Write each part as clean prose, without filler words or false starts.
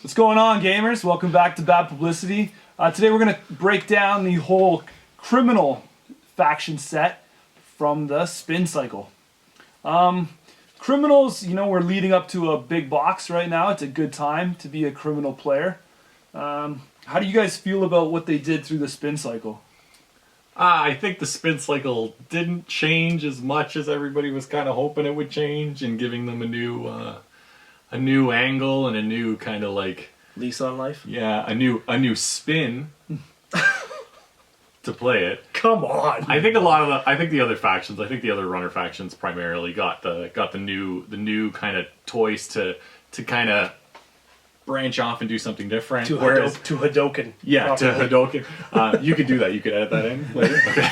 What's going on, gamers? Welcome back to Bad Publicity. Today we're going to break down the whole criminal faction set from the spin cycle. Criminals, you know, we're leading up to a big box right now. It's a good time to be a criminal player. How do you guys feel about what they did through the spin cycle? I think the spin cycle didn't change as much as everybody was kind of hoping it would change, and giving them a new angle and a new kind of like lease on life. Yeah, a new spin to play it. Come on. I think the other factions, the other runner factions primarily got the new kind of toys to kind of branch off and do something different. To Hadoken. Yeah, properly. to Hadoken. You could do that. You could edit that in later. Okay.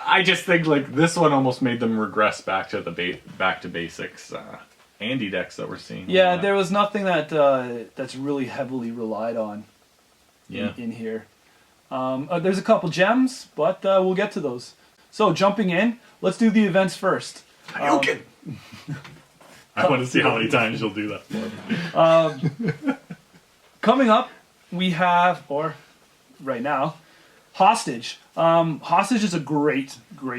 I just think like this one almost made them regress back to basics. Andy decks that we're seeing. Yeah, there was nothing that's really heavily relied on. Yeah. In here. There's a couple gems, but we'll get to those. So jumping in, let's do the events first. Hadoken. I want to see how many times you'll do that for me. Coming up, we have, or right now, Hostage. Hostage is a great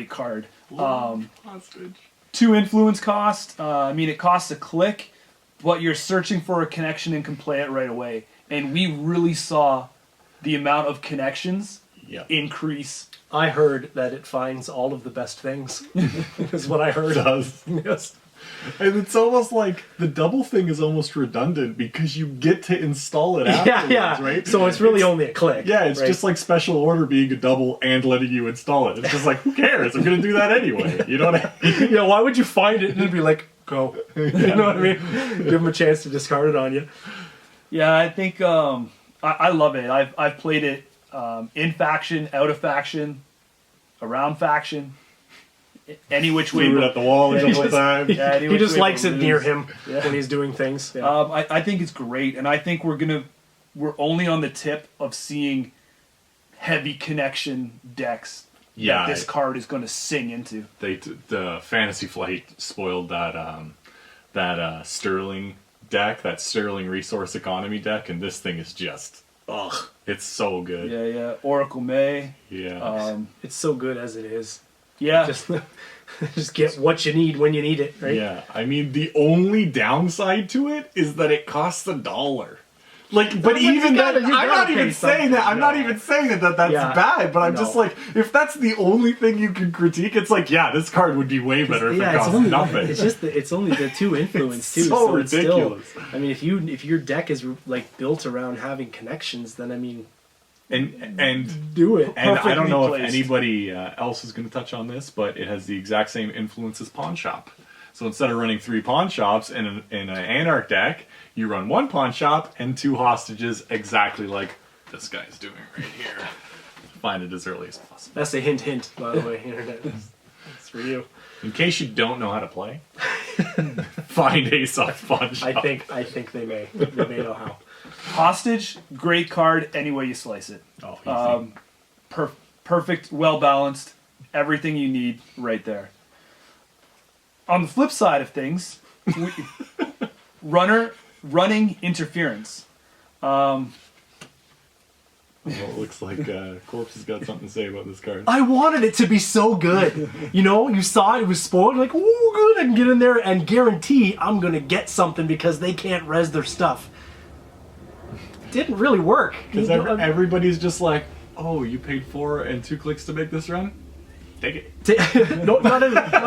card. Hostage. 2 influence cost. I mean, it costs a click, but you're searching for a connection and can play it right away. And we really saw the amount of connections increase. I heard that it finds all of the best things. Is what I heard. It does. Yes. And it's almost like the double thing is almost redundant because you get to install it afterwards, right? So it's really only a click. Yeah, it's right? just like special order being a double and letting you install it. It's just like, who cares? I'm going to do that anyway. You know what I mean? Yeah, why would you find it and then be like, go? You know what I mean? Give them a chance to discard it on you. Yeah, I think I love it. I've played it in faction, out of faction, around faction, any which way. Threw it at the wall a couple of times. Yeah, any He which just way likes but it near lose. him when he's doing things. Yeah. I think it's great, and I think we're only on the tip of seeing heavy connection decks. Yeah, that this card is going to sing into. The Fantasy Flight spoiled that Sterling deck, that Sterling Resource Economy deck, and this thing is just it's so good. Yeah. Oracle May. Yeah. It's so good as it is. Yeah. Just get what you need when you need it, right? Yeah, I mean the only downside to it is that it costs $1. Like, but even that, I'm not even saying that. I'm not even saying that that's bad. But I'm just like, if that's the only thing you can critique, it's like, yeah, this card would be way better if it cost nothing. It's just it's only the 2 influence too. So ridiculous. It's still, I mean, if your deck is like built around having connections, then I mean, and do it. And I don't know if anybody else is going to touch on this, but it has the exact same influence as Pawn Shop. So instead of running 3 Pawn Shops in an Anarch deck, you run 1 Pawn Shop and 2 Hostages, exactly like this guy's doing right here. Find it as early as possible. That's a hint, by the way, Internet. That's for you. In case you don't know how to play, find Ace off Pawn Shop. I think they may. They may know how. Hostage, great card any way you slice it. Oh, easy. Perfect, well balanced, everything you need right there. On the flip side of things, running interference. Well, it looks like Corpse has got something to say about this card. I wanted it to be so good. You know, you saw it was spoiled, you're like, ooh, good, I can get in there and guarantee I'm going to get something because they can't res their stuff. Didn't really work. Because everybody's just like, oh, you paid 4 and 2 clicks to make this run? Take it. No, not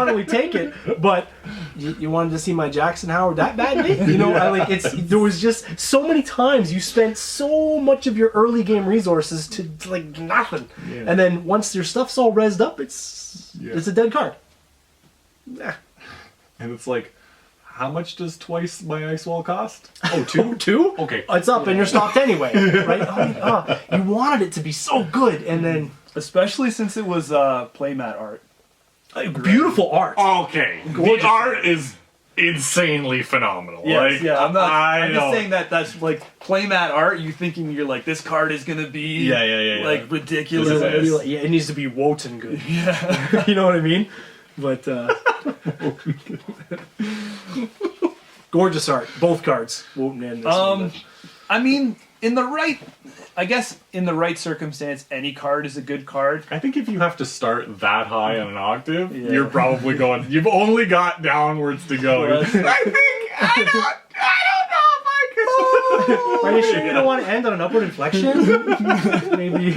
only take it, but you wanted to see my Jackson Howard that badly? You know, there was just so many times you spent so much of your early game resources to like nothing. Yeah. And then once your stuff's all rezzed up, it's a dead card. Nah. And it's like, how much does twice my ice wall cost? Oh, 2? 2? Okay. It's up and you're stopped anyway, right? You wanted it to be so good, and then... Especially since it was playmat art. Beautiful art. Okay. Gorgeous. The art is insanely phenomenal. Yes, like, yeah, I'm just saying that's like playmat art. You thinking you're like, this card is gonna be like ridiculous. Yeah, it needs to be Wotan good. Yeah. You know what I mean? But Gorgeous art. Both cards. Won't end this one, I mean, in the right circumstance, any card is a good card. I think if you have to start that high on an octave, you're probably going. You've only got downwards to go. I don't know if I could. Are you sure you don't want to end on an upward inflection? Maybe.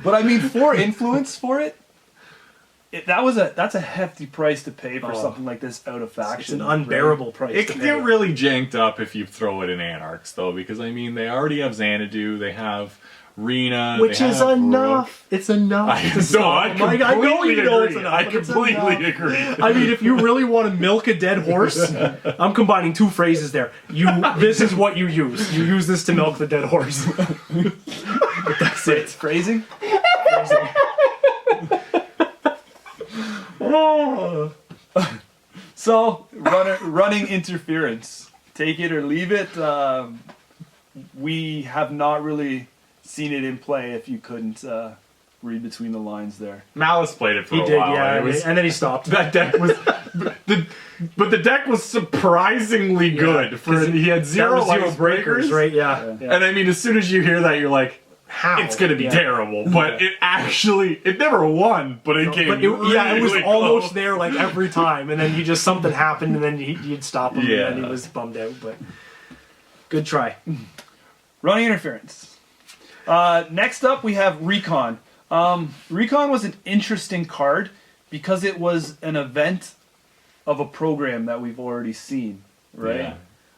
But I mean, for influence for it, that's a hefty price to pay for something like this out of faction. It's an unbearable price. It can get really janked up if you throw it in Anarchs, though, because I mean they already have Xanadu, they have Rena, which is enough. It's enough. I know you know it's enough. I completely agree. I mean, if you really want to milk a dead horse, I'm combining two phrases there. This is what you use. You use this to milk the dead horse. That's it. Phrasing. So, running interference. Take it or leave it. We have not really seen it in play, if you couldn't read between the lines there. Malice played it for a while. Yeah, and then he stopped. That deck was... but the deck was surprisingly good. He had zero breakers, right? Yeah. And I mean, as soon as you hear that, you're like... How? It's going to be terrible, but it never won, but it came it was close. almost there like every time, and then something happened, and then you'd stop him, and then he was bummed out, but good try. Running interference. Next up, we have Recon. Recon was an interesting card because it was an event of a program that we've already seen, right?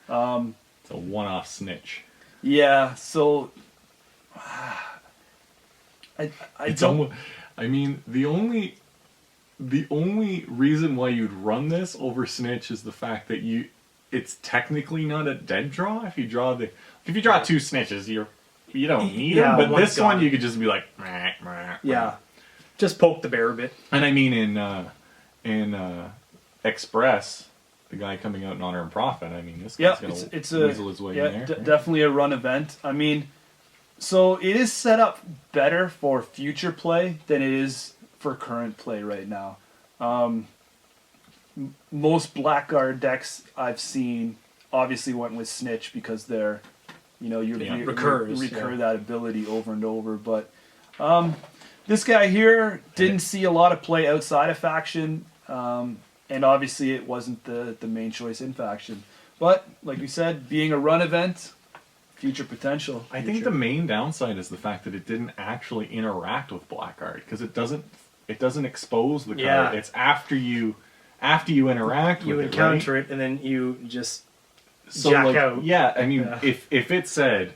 Yeah. It's a one-off snitch. Yeah, so... I mean, the only reason why you'd run this over snitch is the fact that it's technically not a dead draw. If you draw two snitches, you don't need them. But this one you could just be like, just poke the bear a bit. And I mean in Express, the guy coming out in Honor and Profit. I mean, this guy's gonna weasel his way in there. Definitely a run event. I mean. So it is set up better for future play than it is for current play right now. Most Blackguard decks I've seen obviously went with Snitch because they're, you recur that ability over and over. But this guy here didn't see a lot of play outside of faction, and obviously it wasn't the main choice in faction. But like we said, being a run event. Future potential. I think the main downside is the fact that it didn't actually interact with Blackguard because it doesn't expose the card. It's after you interact with it, encounter it, and then you just jack out. Yeah, I mean, if it said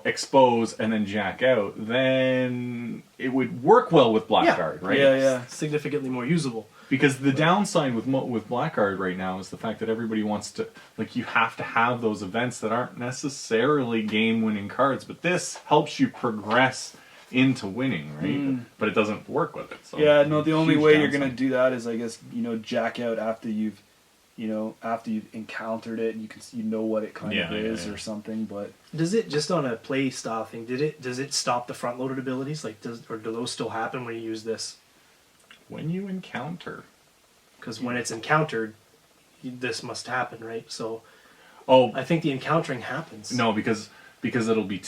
expose and then jack out, then it would work well with Blackguard, right? Yeah, significantly more usable. Because the downside with Blackguard right now is the fact that everybody wants to, you have to have those events that aren't necessarily game-winning cards, but this helps you progress into winning, right? But it doesn't work with it. So the only way you're going to do that is, I guess, jack out after you've encountered it, and you know what it kind of is or something. But does it, just on a play style thing, does it stop the front-loaded abilities? Or do those still happen when you use this? When you encounter. Because when it's encountered, this must happen, right? So, I think the encountering happens. No, because it'll be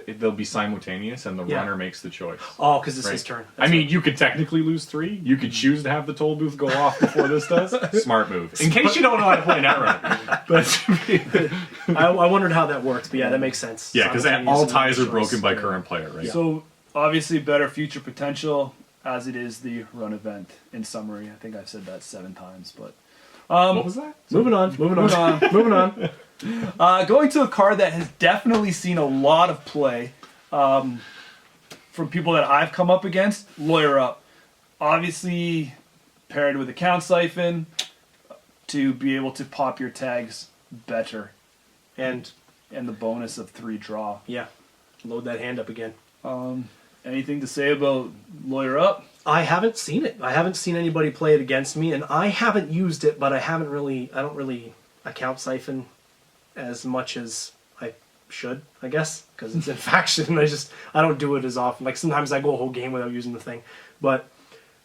they'll be simultaneous, and the runner makes the choice. Oh, because it's his turn. I mean, you could technically lose 3. You could choose to have the toll booth go off before this does. Smart move. In case you don't know how to play Netrunner. I wondered how that works, but that makes sense. Yeah, because all ties are broken by current player, right? So, obviously, better future potential. As it is the run event. In summary, I think I've said that 7 times, but what was that? Moving on. Going to a card that has definitely seen a lot of play from people that I've come up against. Lawyer Up, obviously paired with Account Siphon to be able to pop your tags better, and the bonus of 3 draw. Yeah, load that hand up again. Anything to say about Lawyer Up? I haven't seen it. I haven't seen anybody play it against me, and I haven't used it, but I don't really account siphon as much as I should, I guess, because it's in faction. I don't do it as often. Like, sometimes I go a whole game without using the thing. But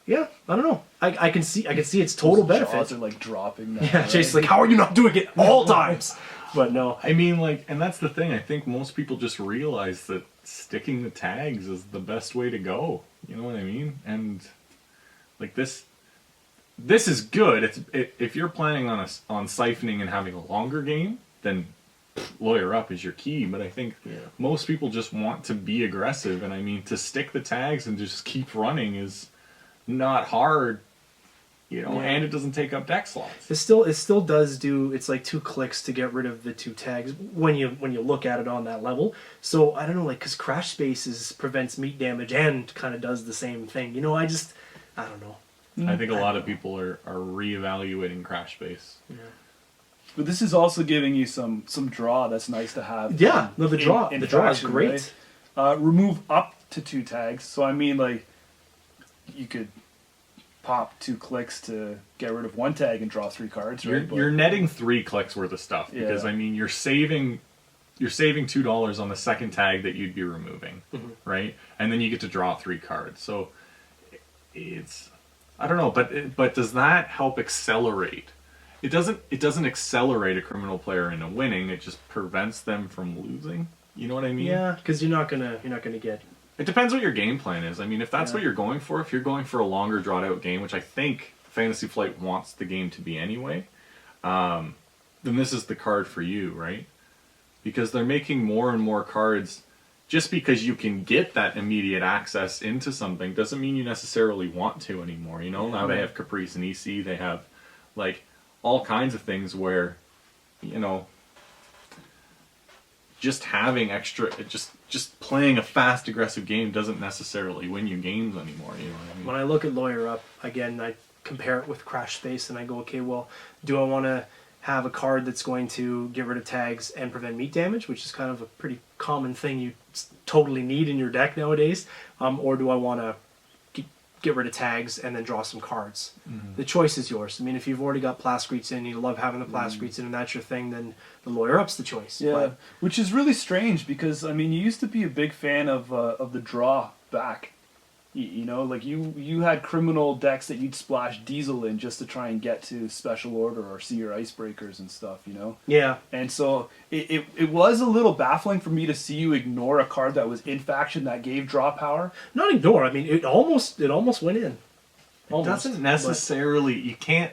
Yeah, I don't know. I can see its total Those benefit. jaws are like dropping now, Yeah, right? Jason's like, how are you not doing it all times? But no. I mean, like, and that's the thing. I think most people just realize that sticking the tags is the best way to go. You know what I mean? And like this is good. If you're planning on siphoning and having a longer game, then lawyer up is your key. But I think most people just want to be aggressive, and I mean, to stick the tags and just keep running is not hard. And it doesn't take up deck slots. It still does do. It's like 2 clicks to get rid of the 2 tags when you look at it on that level. So I don't know, like, because Crash Spaces prevents meat damage and kind of does the same thing. I don't know. I think a lot of people are reevaluating Crash Space. Yeah. But this is also giving you some draw that's nice to have. Yeah, no, the draw is faction, great. Right? Remove up to 2 tags. So I mean, like, you could pop 2 clicks to get rid of 1 tag and draw 3 cards. Right? You're netting 3 clicks worth of stuff because I mean you're saving $2 on the second tag that you'd be removing, right? And then you get to draw 3 cards. So it's, I don't know, but does that help accelerate? It doesn't accelerate a criminal player into winning. It just prevents them from losing. You know what I mean? Yeah, because you're not gonna get. It depends what your game plan is. I mean, if that's what you're going for, if you're going for a longer drawn out game, which I think Fantasy Flight wants the game to be anyway, then this is the card for you, right? Because they're making more and more cards. Just because you can get that immediate access into something doesn't mean you necessarily want to anymore. Now they have Caprice and EC. They have like all kinds of things where, just having extra, just playing a fast, aggressive game doesn't necessarily win you games anymore. You know what I mean? When I look at Lawyer Up, again, I compare it with Crash Space, and I go, okay, well, do I want to have a card that's going to get rid of tags and prevent meat damage, which is kind of a pretty common thing you totally need in your deck nowadays, or do I want to get rid of tags and then draw some cards? The choice is yours. I mean, if you've already got Plascreets in, you love having the Plascreets in, and that's your thing, then the Lawyer Up's the choice. Yeah, But which is really strange because, I mean, you used to be a big fan of the draw back. Like you had criminal decks that you'd splash Diesel in just to try and get to Special Order or see your Icebreakers and stuff, Yeah. And so it was a little baffling for me to see you ignore a card that was in faction that gave draw power. Not ignore. I mean, it almost went in. It doesn't necessarily. You can't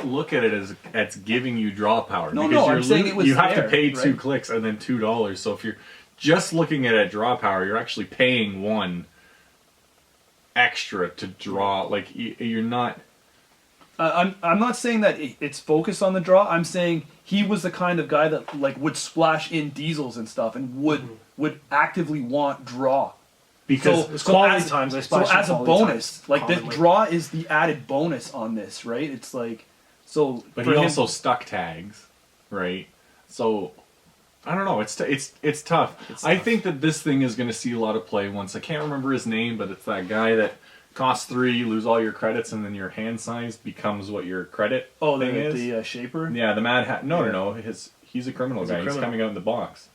look at it as giving you draw power. No, because I'm saying it was you have there, to pay right? 2 clicks and then $2. So if you're just looking at it draw power, you're actually paying 1 extra to draw. Like you're not. I'm not saying that it's focused on the draw. I'm saying he was the kind of guy that like would splash in Diesels and stuff and would actively want draw. Because quality times, I so splash as a quality bonus, times like the commonly. draw is the added bonus on this, right? It's like so. But for he him- also stuck tags, right? So I don't know. It's tough. I think that this thing is going to see a lot of play once. I can't remember his name, but it's that guy that costs 3, you lose all your credits, and then your hand size becomes what your credit thing is. The Shaper. Yeah, the Mad Hat. No. He's a criminal guy. He's coming out in the box.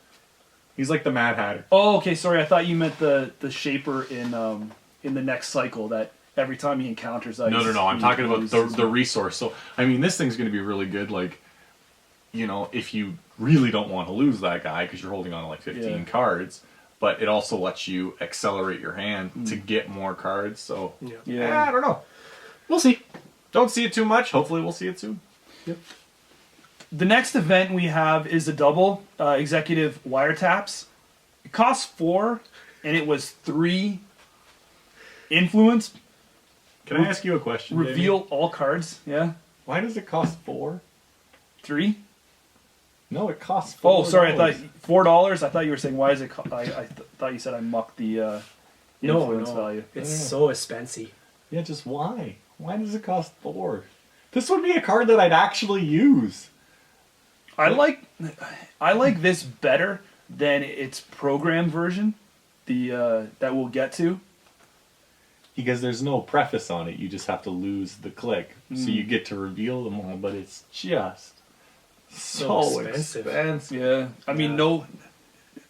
He's like the Mad Hatter. Oh, okay. Sorry, I thought you meant the Shaper in the next cycle that every time he encounters ice. No. I'm he talking about loses the resource. So I mean, this thing's going to be really good. Like, if you really don't want to lose that guy because you're holding on to like 15 cards, but it also lets you accelerate your hand to get more cards. So I don't know. We'll see. Don't see it too much. Hopefully, we'll see it soon. Yep. The next event we have is a double executive wiretaps. It costs 4, and it was 3 influence. Can I ask you a question? Reveal Damien? all cards. Yeah, Why does it cost 4? 3. No, it costs 4. Oh, sorry. I thought $4. I thought you were saying why is it? I thought you said I mucked the influence value. It's so expensive. Yeah, just why? Why does it cost 4? This would be a card that I'd actually use. I like this better than its program version. The that we'll get to. Because there's no preface on it, you just have to lose the click. So you get to reveal them all, but it's just so expensive. Yeah, I mean no.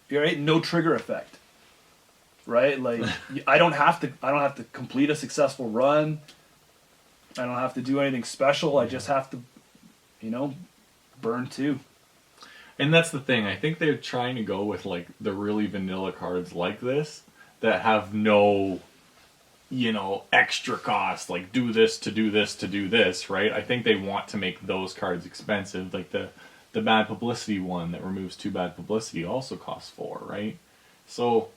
You're right. No trigger effect. right? Like I don't have to complete a successful run. I don't have to do anything special. I just have to, burn 2. And that's the thing. I think they're trying to go with like the really vanilla cards like this that have no, extra cost. Like do this to do this to do this, right? I think they want to make those cards expensive. Like the bad publicity one that removes 2 bad publicity also costs 4, right? So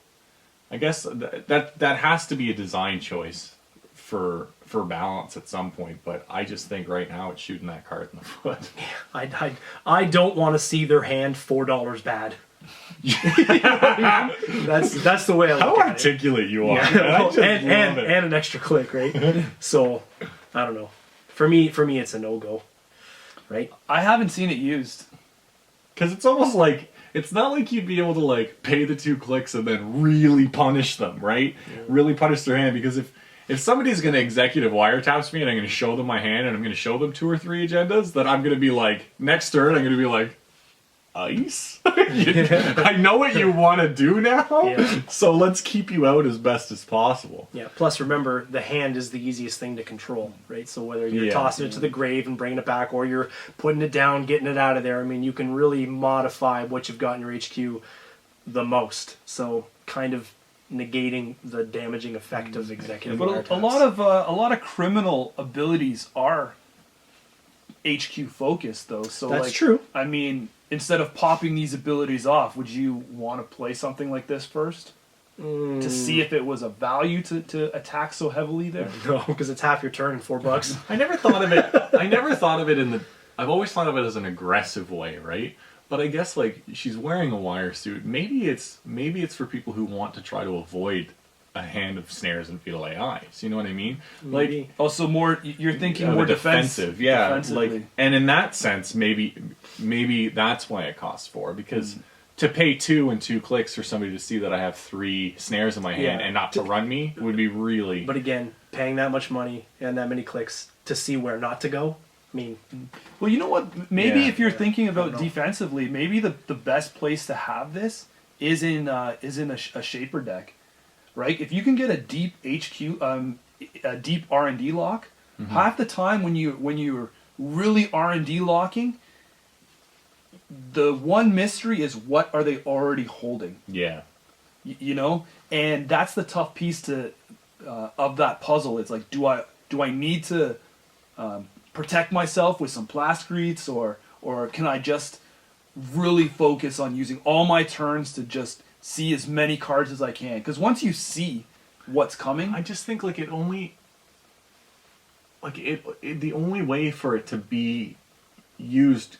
I guess that has to be a design choice for balance at some point, but I just think right now it's shooting that card in the foot. I don't want to see their hand $4 bad. You know what I mean? That's the way I look How at articulate you are. it. Man. I just and love it. an extra click, right? So I don't know. For me, it's a no-go, right? I haven't seen it used. Because it's almost like, it's not like you'd be able to like pay the 2 clicks and then really punish them, right? Yeah. Really punish their hand, because if somebody's going to executive wiretaps me and I'm going to show them my hand and I'm going to show them 2 or 3 agendas, then I'm going to be like, next turn I'm going to be like, ice? I know what you want to do now, so let's keep you out as best as possible. Yeah, plus remember, the hand is the easiest thing to control, right? So whether you're tossing it to the grave and bringing it back, or you're putting it down, getting it out of there, I mean, you can really modify what you've got in your HQ the most. So kind of negating the damaging effect of executive wiretaps. But a lot of criminal abilities are HQ focused, though. So that's true. I mean, instead of popping these abilities off, would you want to play something like this first to see if it was a value to attack so heavily there? No, because it's half your turn and $4. I never thought of it. I've always thought of it as an aggressive way, right? But I guess like she's wearing a wire suit. Maybe it's for people who want to try to avoid a hand of snares and fatal AIs. You know what I mean? Maybe. Like also more. You're thinking more defensive. Yeah, like, and in that sense, maybe that's why it costs 4, because to pay 2 and 2 clicks for somebody to see that I have 3 snares in my hand and not to run me would be really. But again, paying that much money and that many clicks to see where not to go. I mean, well, you know what? Maybe if you're thinking about defensively, maybe the best place to have this is in a shaper deck, right? If you can get a deep HQ, a deep R&D lock, half the time when you're really R&D locking, the one mystery is what are they already holding? Yeah. And that's the tough piece of that puzzle. It's like, do I need to protect myself with some plascretes, or can I just really focus on using all my turns to just see as many cards as I can? Because once you see what's coming, I just think the only way for it to be used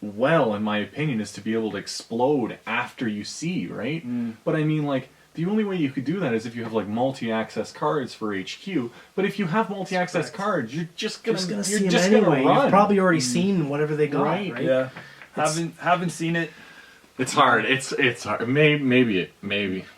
well, in my opinion, is to be able to explode after you see, right? But I mean, like, the only way you could do that is if you have like multi-access cards for HQ. But if you have multi-access cards, you're just gonna see them anyway. Run. You've probably already seen whatever they got, right? Yeah. Haven't seen it. It's hard. It's hard. Maybe.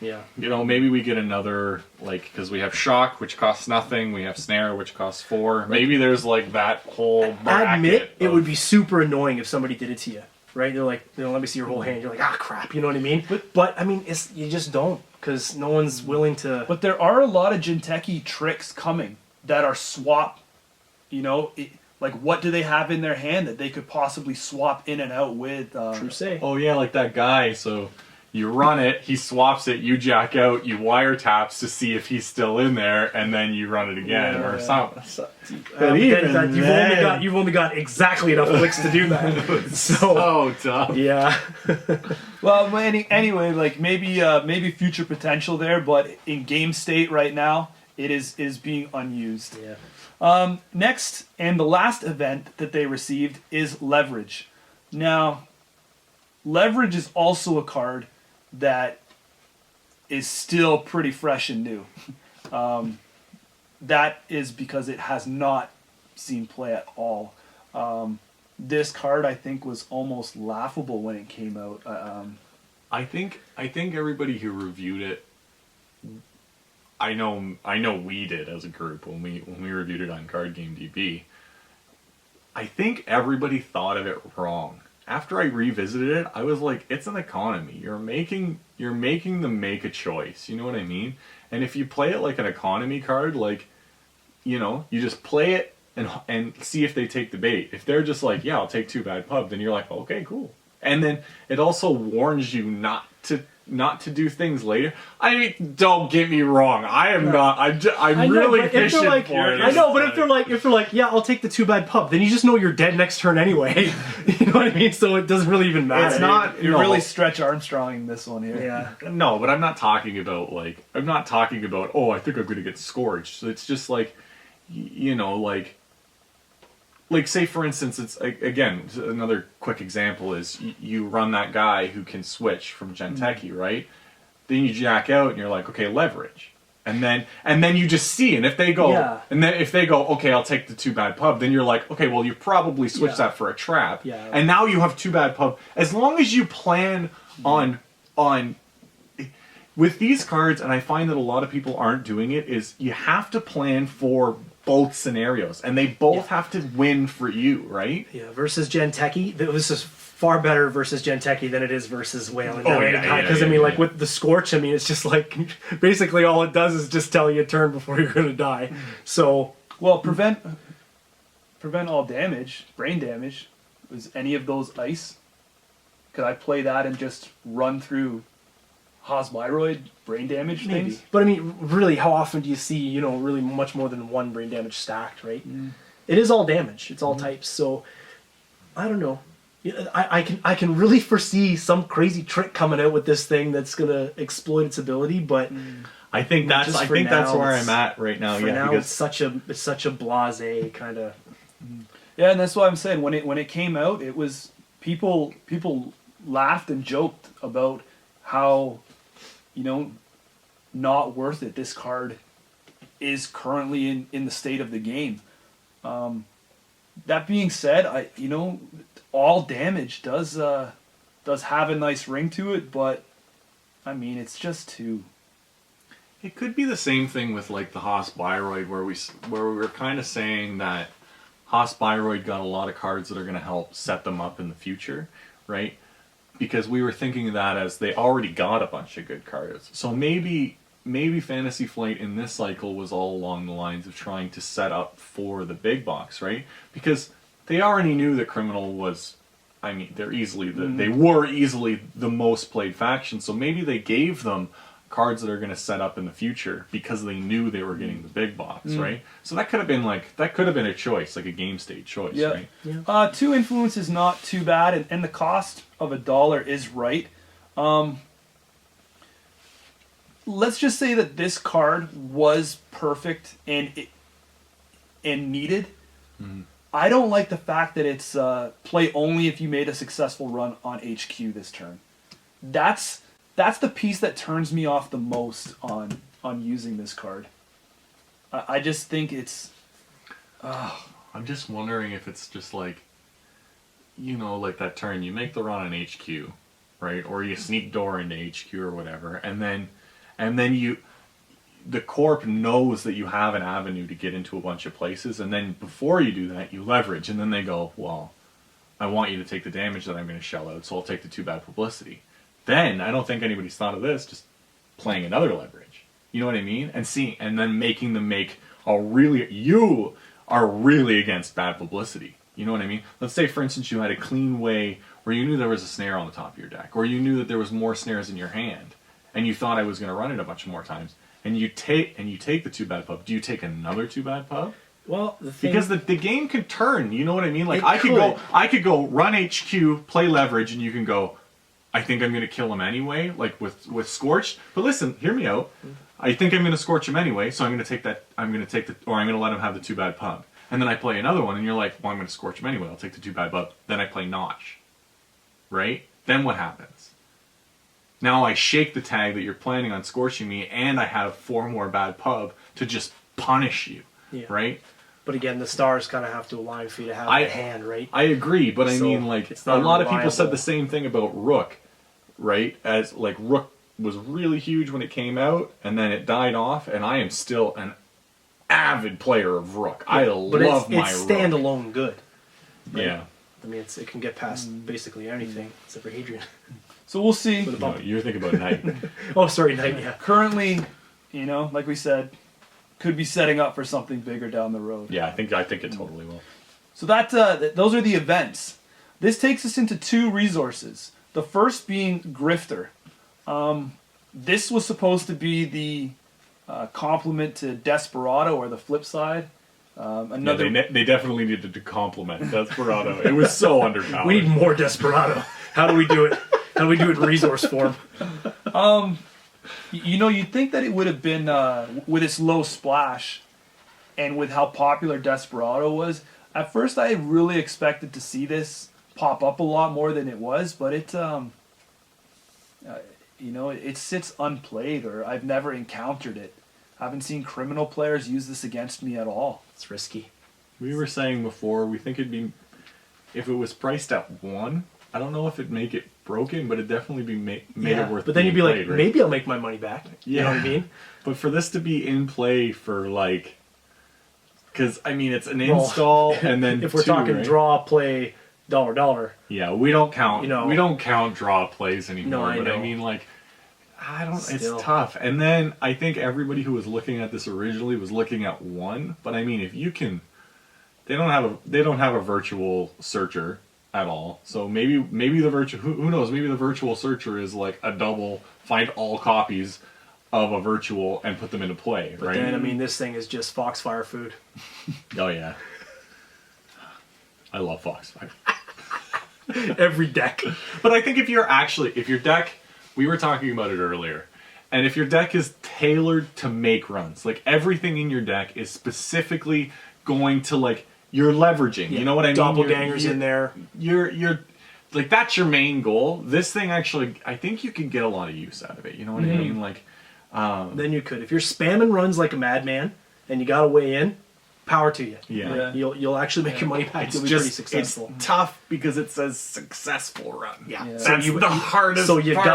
Yeah. Maybe we get another, like, because we have shock, which costs nothing. We have snare, which costs 4. Right. Maybe there's like that whole bracket. Admit it would be super annoying if somebody did it to you, right? They're like, let me see your whole hand. You're like, crap. You know what I mean? But I mean, you just don't, because no one's willing to. But there are a lot of Jinteki tricks coming that are swap. Like, what do they have in their hand that they could possibly swap in and out with? True say. Oh yeah, like that guy. So you run it, he swaps it, you jack out, you wiretaps to see if he's still in there, and then you run it again or something. You've only got exactly enough clicks to do that. So tough. Yeah. Well, anyway, like maybe future potential there, but in game state right now, it is being unused. Yeah. Next, and the last event that they received is Leverage. Now, Leverage is also a card that is still pretty fresh and new. That is because it has not seen play at all. This card, I think, was almost laughable when it came out. I think everybody who reviewed it, I know we did as a group when we reviewed it on Card Game DB. I think everybody thought of it wrong. after I revisited it, I was like, it's an economy. You're making them make a choice. You know what I mean? And if you play it like an economy card, like, you know, you just play it and see if they take the bait. If they're just like, yeah, I'll take 2 bad pub, then you're like, okay, cool. And then it also warns you not to do things later. I mean, don't get me wrong. I am not. I'm really fishing for it. I know, but if they're like, yeah, I'll take the 2 bad pub, then you just know you're dead next turn anyway. You know what I mean? So it doesn't really even matter. It's not. You're really Stretch Armstronging this one here. Yeah. No, but I'm not talking about like. I'm not talking about. Oh, I think I'm going to get scorched. So it's just like, you know, like say for instance, it's again another quick example is you run that guy who can switch from Genteki, right? Then you jack out and you're like, okay, leverage, and then you just see, and if they go, and then if they go, okay, I'll take the 2 bad pub, then you're like, okay, well you probably switched that for a trap, and now you have 2 bad pub. As long as you plan on with these cards, and I find that a lot of people aren't doing it, is you have to plan for both scenarios, and they both have to win for you, right? Yeah, versus Genteki, this is far better versus Genteki than it is versus Whale. Because I mean, like with the Scorch, I mean, it's just like basically all it does is just tell you a turn before you're going to die. So, well, prevent all damage, brain damage. Was any of those ice? Could I play that and just run through Hosbiroid brain damage things? But I mean, really, how often do you see, you know, really much more than 1 brain damage stacked, right? It is all damage. It's all types. So I don't know. I can really foresee some crazy trick coming out with this thing that's gonna exploit its ability, but I think that's where I'm at right now. For now, because it's such a blasé kind of. Yeah, and that's what I'm saying. When it came out, it was people laughed and joked about how, you know, not worth it this card is currently in the state of the game. That being said, all damage does have a nice ring to it, but I mean, it's just 2. It could be the same thing with like the Hosbiroid, where we were kind of saying that Hosbiroid got a lot of cards that are going to help set them up in the future, right? Because we were thinking of that as they already got a bunch of good cards. So maybe Fantasy Flight in this cycle was all along the lines of trying to set up for the big box, right? Because they already knew that Criminal was, I mean, they were easily the most played faction. So maybe they gave them cards that are going to set up in the future because they knew they were getting the big box, right? So that could have been a choice, like a game state choice, right? Yeah. 2 influence is not too bad, and the cost of $1 is right. Let's just say that this card was perfect and needed. I don't like the fact that it's play only if you made a successful run on HQ this turn. That's the piece that turns me off the most on using this card. I just think it's... I'm just wondering if it's just like, you know, like that turn, you make the run on HQ, right? Or you sneak door into HQ or whatever, and then the Corp knows that you have an avenue to get into a bunch of places, and then before you do that, you leverage, and then they go, well, I want you to take the damage that I'm going to shell out, so I'll take the 2 bad publicity. Then, I don't think anybody's thought of this, just playing another leverage. You know what I mean? And then making them make you are really against bad publicity. You know what I mean? Let's say, for instance, you had a clean way where you knew there was a snare on the top of your deck, or you knew that there was more snares in your hand, and you thought I was going to run it a bunch more times, and you take the 2 bad pub. Do you take another 2 bad pub? Well, because the game could turn. You know what I mean? Like I could go run HQ, play leverage, and you can go, I think I'm going to kill him anyway, like with Scorched. But listen, hear me out. I think I'm going to Scorch him anyway, so I'm going to take that. I'm going to let him have the 2 bad pub. And then I play another one, and you're like, well, I'm going to Scorch him anyway. I'll take the 2 bad pub. Then I play Notch. Right? Then what happens? Now I shake the tag that you're planning on scorching me, and I have 4 more bad pub to just punish you. Right? But again, the stars kind of have to align for you to have the hand, right? I agree, but I mean, like, a lot of people said the same thing about Rook, right? As, like, Rook was really huge when it came out, and then it died off, and I am still an avid player of Rook. I love my Rook. It's standalone good. Right? Yeah. I mean, it can get past basically anything except for Hadrian. So we'll see. No, you're thinking about Knight. Oh, sorry, Knight. Yeah. Currently, like we said, could be setting up for something bigger down the road. Yeah, I think it totally will. So those are the events. This takes us into 2 resources. The first being Grifter. This was supposed to be the complement to Desperado, or the flip side. They definitely needed to complement Desperado. It was so underpowered. We need more Desperado. How do we do it? How do we do it in resource form? You'd think that it would have been, with its low splash, and with how popular Desperado was, at first I really expected to see this pop up a lot more than it was, but it sits unplayed, or I've never encountered it. I haven't seen criminal players use this against me at all. It's risky. We were saying before, we think it'd be, if it was priced at 1, I don't know if it'd make it broken, but it'd definitely be made it worth. But then you'd be played, like, right? maybe I'll make my money back. Yeah. You know what I mean? But for this to be in play for like, because I mean it's an install and then if we're 2, talking right? draw, play, $. Yeah, we don't count. You we don't count draw plays anymore. No, I but know. I mean, like, I don't. Still. It's tough. And then I think everybody who was looking at this originally was looking at 1. But I mean, if you can, they don't have a virtual searcher at all. So maybe the virtual, who knows? Maybe the virtual searcher is like a double. Find all copies of a virtual and put them into play. But right? then, I mean, this thing is just Foxfire food. Oh yeah. I love Foxfire. Every deck. But I think if your deck, we were talking about it earlier, and if your deck is tailored to make runs, like everything in your deck is specifically going to, like, you're leveraging. Yeah, you know what I mean? Doppelgangers in there. You're like, that's your main goal. This thing actually, I think you can get a lot of use out of it. You know what I mean? Like, Then you could. If you're spamming runs like a madman and you got to weigh in, power to you. yeah. You'll actually make your money back. You'll be pretty successful. It's tough because it says successful run. Yeah. That's the hardest. So you part.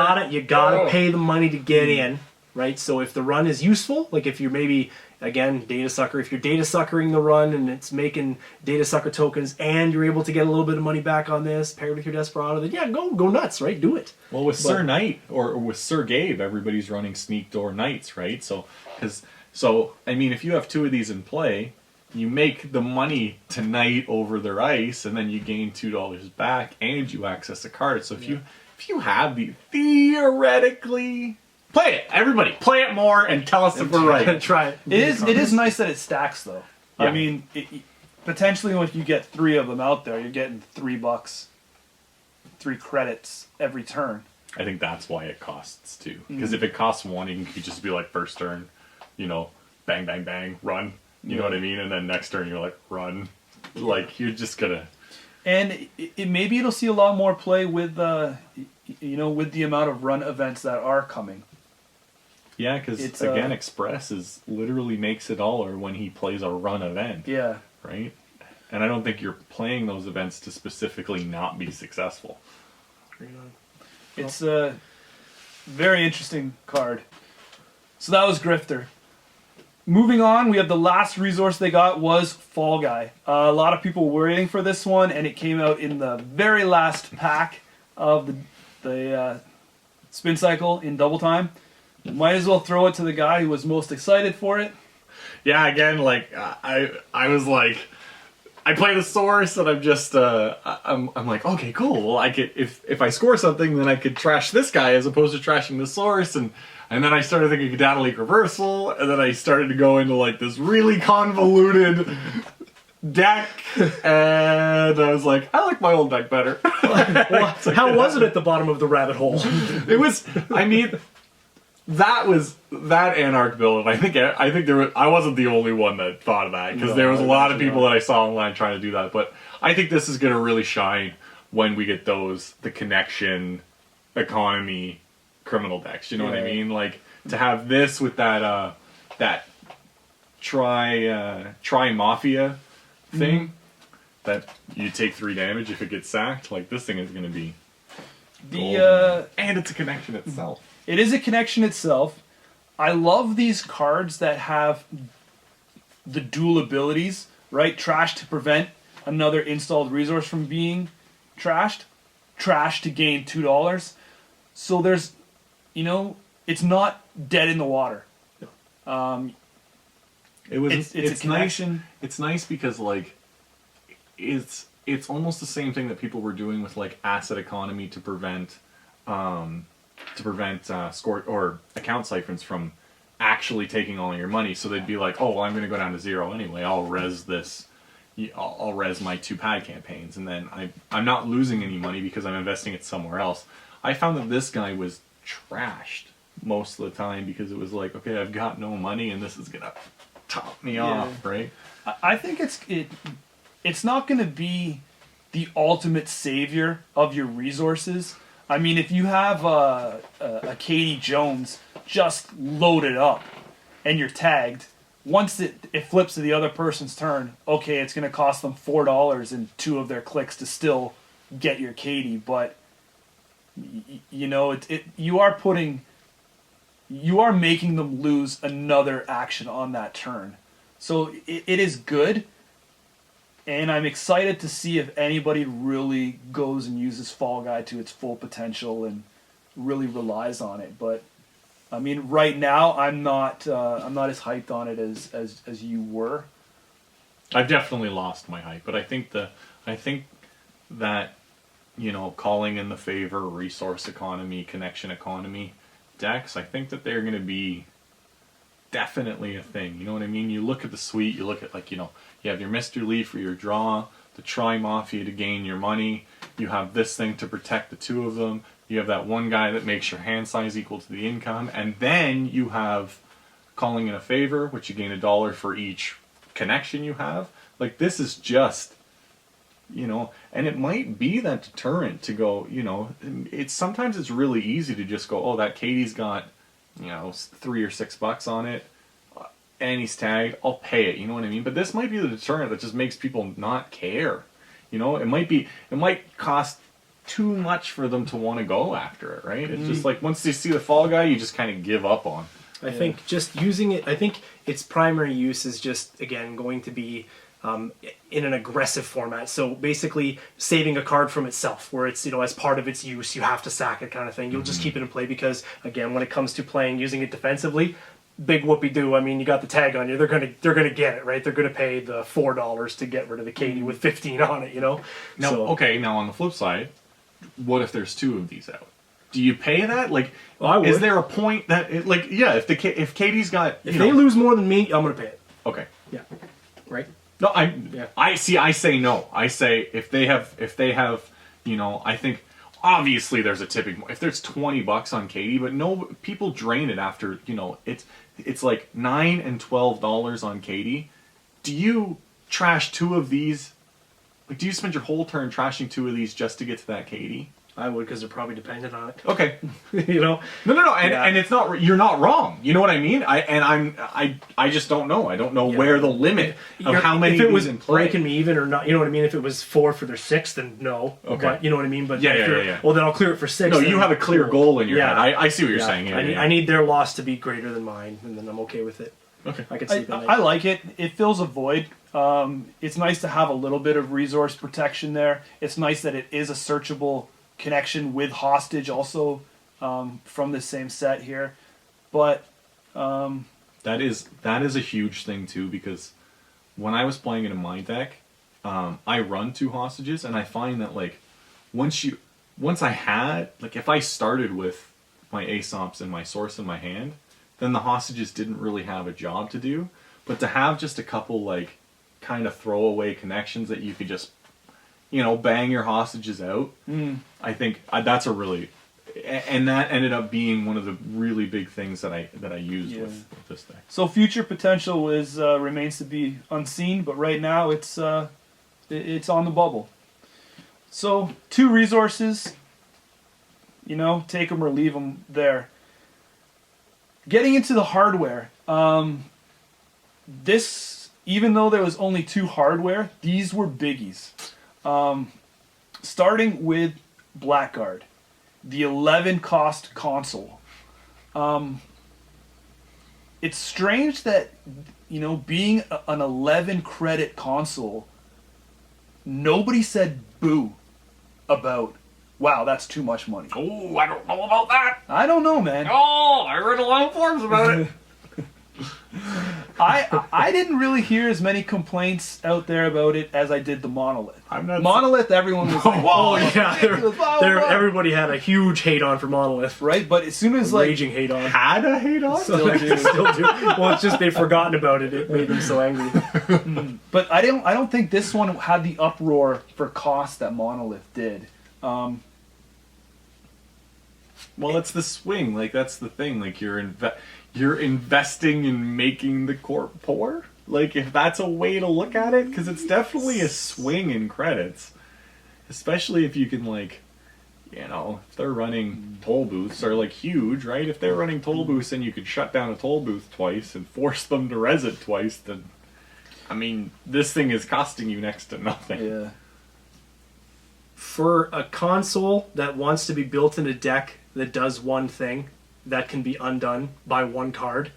gotta pay the money to get in, right? So if the run is useful, like if you're maybe, again, data sucker, if you're data suckering the run and it's making data sucker tokens and you're able to get a little bit of money back on this paired with your Desperado, then yeah, go nuts, right? Do it. Well, with Sir Knight or with Sir Gabe, everybody's running Sneak Door Knights, right? So I mean, if you have 2 of these in play, you make the money tonight over their ice, and then you gain $2 back, and you access a card. So if you have the theoretically, play it. Everybody, play it more and tell us if we're right. Try it. It is nice that it stacks, though. Yeah. I mean, potentially when you get 3 of them out there, you're getting $3, 3 credits every turn. I think that's why it costs 2. Because if it costs 1, you could just be like, first turn, bang, bang, bang, run. You know what I mean? And then next turn you're like, run. Like, you're just gonna... And maybe it'll see a lot more play with, with the amount of run events that are coming. Yeah, because, again, Express literally makes $1 when he plays a run event. Yeah. Right? And I don't think you're playing those events to specifically not be successful. It's a very interesting card. So that was Grifter. Moving on, we have the last resource they got was Fall Guy. A lot of people were waiting for this one, and it came out in the very last pack of the spin cycle in double time. Might as well throw it to the guy who was most excited for it. Yeah, again, like, I was like, I play the source, and I'm just, I'm like, okay, cool. Well, I could, if I score something, then I could trash this guy as opposed to trashing the source, and then I started thinking data leak reversal, and then I started to go into like this really convoluted deck, and I was like, I like my old deck better. Well, how was it at the bottom of the rabbit hole? It was, I mean, that Anarch build, and I think I wasn't the only one that thought of that, because there was a lot of people that I saw online trying to do that, but I think this is going to really shine when we get the connection, economy, criminal decks. You know what I mean? Like, to have this with that Tri Mafia thing, that you take 3 damage if it gets sacked, like, this thing is going to be and it's a connection itself. It is a connection itself. I love these cards that have the dual abilities, right? Trash to prevent another installed resource from being trashed, trash to gain $2. So there's, it's not dead in the water. It's a connection. Nice. It's nice because like it's almost the same thing that people were doing with like asset economy to prevent score or account siphons from actually taking all your money. So they'd be like, oh, well, I'm going to go down to 0 anyway. I'll res this. I'll res my 2 pad campaigns, and then I'm not losing any money because I'm investing it somewhere else. I found that this guy was trashed most of the time because it was like, okay, I've got no money, and this is gonna top me off, right? I think it's not going to be the ultimate savior of your resources. I mean, if you have a Katie Jones just loaded up and you're tagged, once it flips to the other person's turn, okay, it's going to cost them $4 and 2 of their clicks to still get your Katie, but you are making them lose another action on that turn. So it is good, and I'm excited to see if anybody really goes and uses Fall Guy to its full potential and really relies on it. But I mean, right now I'm not as hyped on it as you were. I've definitely lost my hype, but I think that calling in the favor resource economy, connection economy decks, I think that they're going to be definitely a thing. You know what I mean? You look at the suite, you look at you have your Mr. Leaf for your draw, the Tri-Mafia to gain your money, you have this thing to protect the 2 of them, you have that one guy that makes your hand size equal to the income, and then you have calling in a favor, which you gain $1 for each connection you have. Like, this is just, and it might be that deterrent to go, sometimes it's really easy to just go, oh, that Katie's got, $3 or $6 on it, and he's tagged, I'll pay it, you know what I mean? But this might be the deterrent that just makes people not care. It might cost too much for them to want to go after it, right? It's just like, once you see the Fall Guy, you just kind of give up on. I think just using it, I think its primary use is just, again, going to be in an aggressive format. So basically saving a card from itself, where it's, as part of its use, you have to sack it kind of thing. You'll just keep it in play because, again, when it comes to using it defensively, big whoopee-doo. I mean, you got the tag on you. They're gonna get it, right? They're gonna pay the $4 to get rid of the Katie with 15 on it, Now, now on the flip side, what if there's 2 of these out? Do you pay that? Like, I would. Is there a point that, if Katie's got, if they lose more than me, I'm gonna pay it. Okay. Yeah. Right. No, I say no. I say if they have, I think obviously there's a tipping point. If there's $20 on Katie, but no, people drain it after, it's like $9 and $12 on Katie. Do you trash 2 of these? Like, do you spend your whole turn trashing 2 of these just to get to that Katie? I would, because they're probably dependent on it. Okay. No, and it's not. You're not wrong. You know what I mean? I just don't know. I don't know where the limit of how many. If it was in play. breaking me even or not, you know what I mean. If it was 4 for their 6, then no. Okay. But you know what I mean. But yeah. Well, then I'll clear it for 6. No, you have a clear goal in your head. I see what you're saying. Yeah, I need their loss to be greater than mine, and then I'm okay with it. Okay. I can sleep at night. I like it. It fills a void. It's nice to have a little bit of resource protection there. It's nice that it is a searchable connection with hostage also from the same set here, but that is a huge thing too, because when I was playing in my deck, I run 2 hostages, and I find that once I had, if I started with my Aesops and my source in my hand, then the hostages didn't really have a job to do. But to have just a couple kind of throwaway connections that you could just bang your hostages out. I think that's a really, and that ended up being one of the really big things that I used with this thing. So future potential remains to be unseen, but right now it's on the bubble. So 2 resources, take them or leave them there. Getting into the hardware, even though there was only 2 hardware, these were biggies. Starting with Blackguard, the 11 cost console. It's strange that, being an 11 credit console, nobody said boo about, wow, that's too much money. Oh, I don't know about that. I don't know, man. Oh, I read a lot of forums about it. I didn't really hear as many complaints out there about it as I did the Monolith. I'm not Monolith, everyone was like, Oh yeah, blah. everybody had a huge hate on for Monolith. Right, but as soon as like Raging hate on. had a hate on. still do. Still do. Well, it's just they've forgotten about it. It made them so angry. But I don't think this one had the uproar for cost that Monolith did. Well, it's the swing. Like, that's the thing. Like, you're investing in making the corp poor. Like, if that's a way to look at it, because it's definitely a swing in credits. Especially if you can, like, you know, if they're running toll booths are, like, huge, right? If they're running toll booths and you could shut down a toll booth twice and force them to res it twice, then, I mean, this thing is costing you next to nothing. Yeah. For a console that wants to be built in a deck that does one thing that can be undone by one card,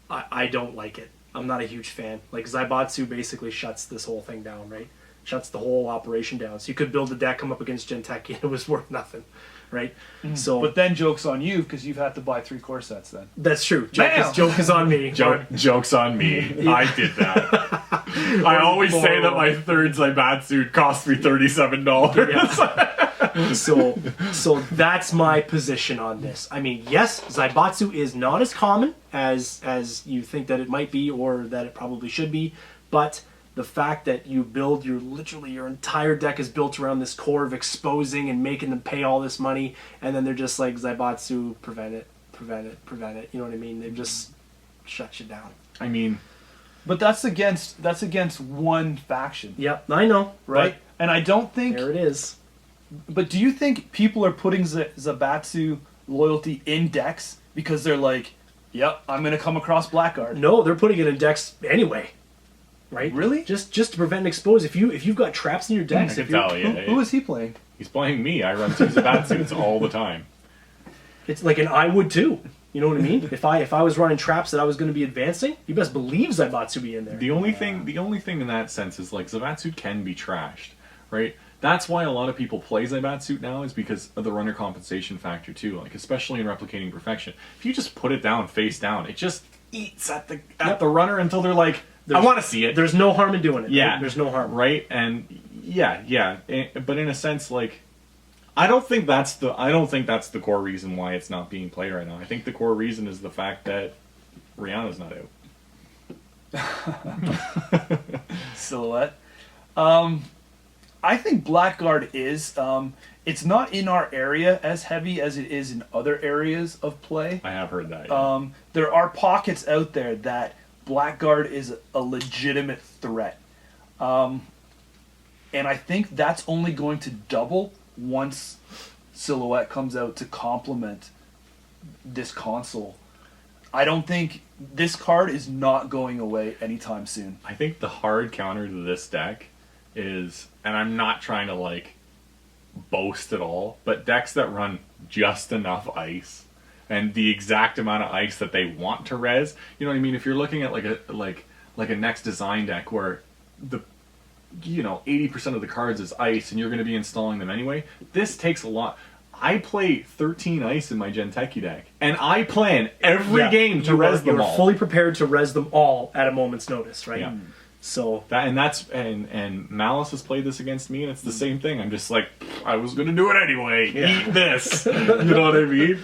I don't like it. I'm not a huge fan. Like, Zaibatsu basically shuts this whole thing down, right? Shuts the whole operation down. So you could build a deck, come up against Genteki, and it was worth nothing, right? So, But then joke's on you because you've had to buy 3 core sets then. that's true. Bam! Joke is on me. Joke's on me. I did that. I always say that my third Zaibatsu cost me $37. Yeah. So that's my position on this. I mean, yes, Zaibatsu is not as common as you think that it might be or that it probably should be, but the fact that you build your entire deck is built around this core of exposing and making them pay all this money, and then they're just like, Zaibatsu, prevent it. You know what I mean? They just shut you down. I mean, But that's against one faction, Yep, I know. right? But And I don't think. there it is. But do you think people are putting Zaibatsu loyalty in decks because they're like, "Yep, I'm gonna come across Blackguard"? No, they're putting it in decks anyway. Right? Really? Just to prevent and expose. If you've got traps in your decks, I can if you're, tell you. Who is he playing? He's playing me. I run 2 Zaibatsus all the time. it's like an I would too. You know what I mean? If I was running traps that I was going to be advancing, you best believe Zaibatsu be in there. The only thing in that sense is, like, Zaibatsu can be trashed, right? That's why a lot of people play Zaibatsu now, is because of the runner compensation factor too. Like, especially in Replicating Perfection, if you just put it down face down, it just eats at the runner until they're like, I want to see it. There's no harm in doing it. Yeah, Right? There's no harm. right? And yeah. But in a sense, like, I don't think that's the core reason why it's not being played right now. I think the core reason is the fact that Rihanna's not out. Silhouette. I think Blackguard is. It's not in our area as heavy as it is in other areas of play. I have heard that. Yeah. There are pockets out there that Blackguard is a legitimate threat. And I think that's only going to double once Silhouette comes out to complement this console. I don't think this card is not going away anytime soon. I think the hard counter to this deck is, and I'm not trying to, like, boast at all, but decks that run just enough ice and the exact amount of ice that they want to res. You know what I mean? If you're looking at like a next design deck where 80% of the cards is ice and you're going to be installing them anyway, this takes a lot. I play 13 ice in my Genteki deck, and I plan every game to res them all. You're fully prepared to res them all at a moment's notice, right? Yeah. So and Malice has played this against me, and it's the same thing. I'm just like, I was gonna do it anyway. Yeah. Eat this. You know what I mean?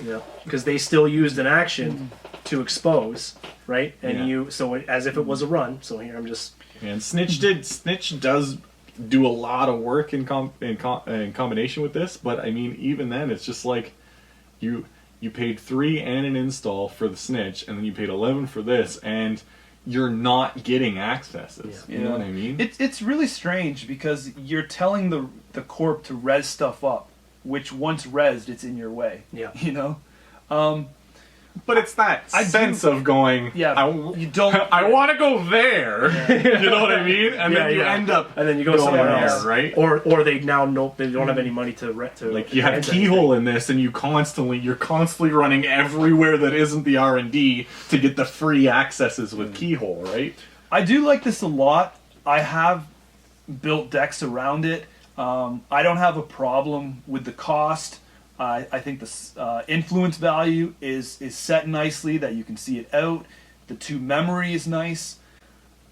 yeah, because they still used an action to expose, right? And Yeah. so as if it was a run. So here I'm just And Snitch does do a lot of work in combination with this, but I mean, even then, it's just like you paid 3 and an install for the Snitch, and then you paid 11 for this, and you're not getting accesses. Yeah. You know what I mean? It's really strange because you're telling the corp to res stuff up, which once resed, it's in your way. Yeah. You know? But it's that sense of going, Yeah, you don't. I want to go there. You know what I mean? And then you end up and then you go somewhere there, else, right? Or they now know they don't have any money to like, you have keyhole in this, and you're constantly running everywhere that isn't the R&D to get the free accesses with keyhole, right? I do like this a lot. I have built decks around it. I don't have a problem with the cost. I think the influence value is set nicely, that you can see it out. The 2 memory is nice.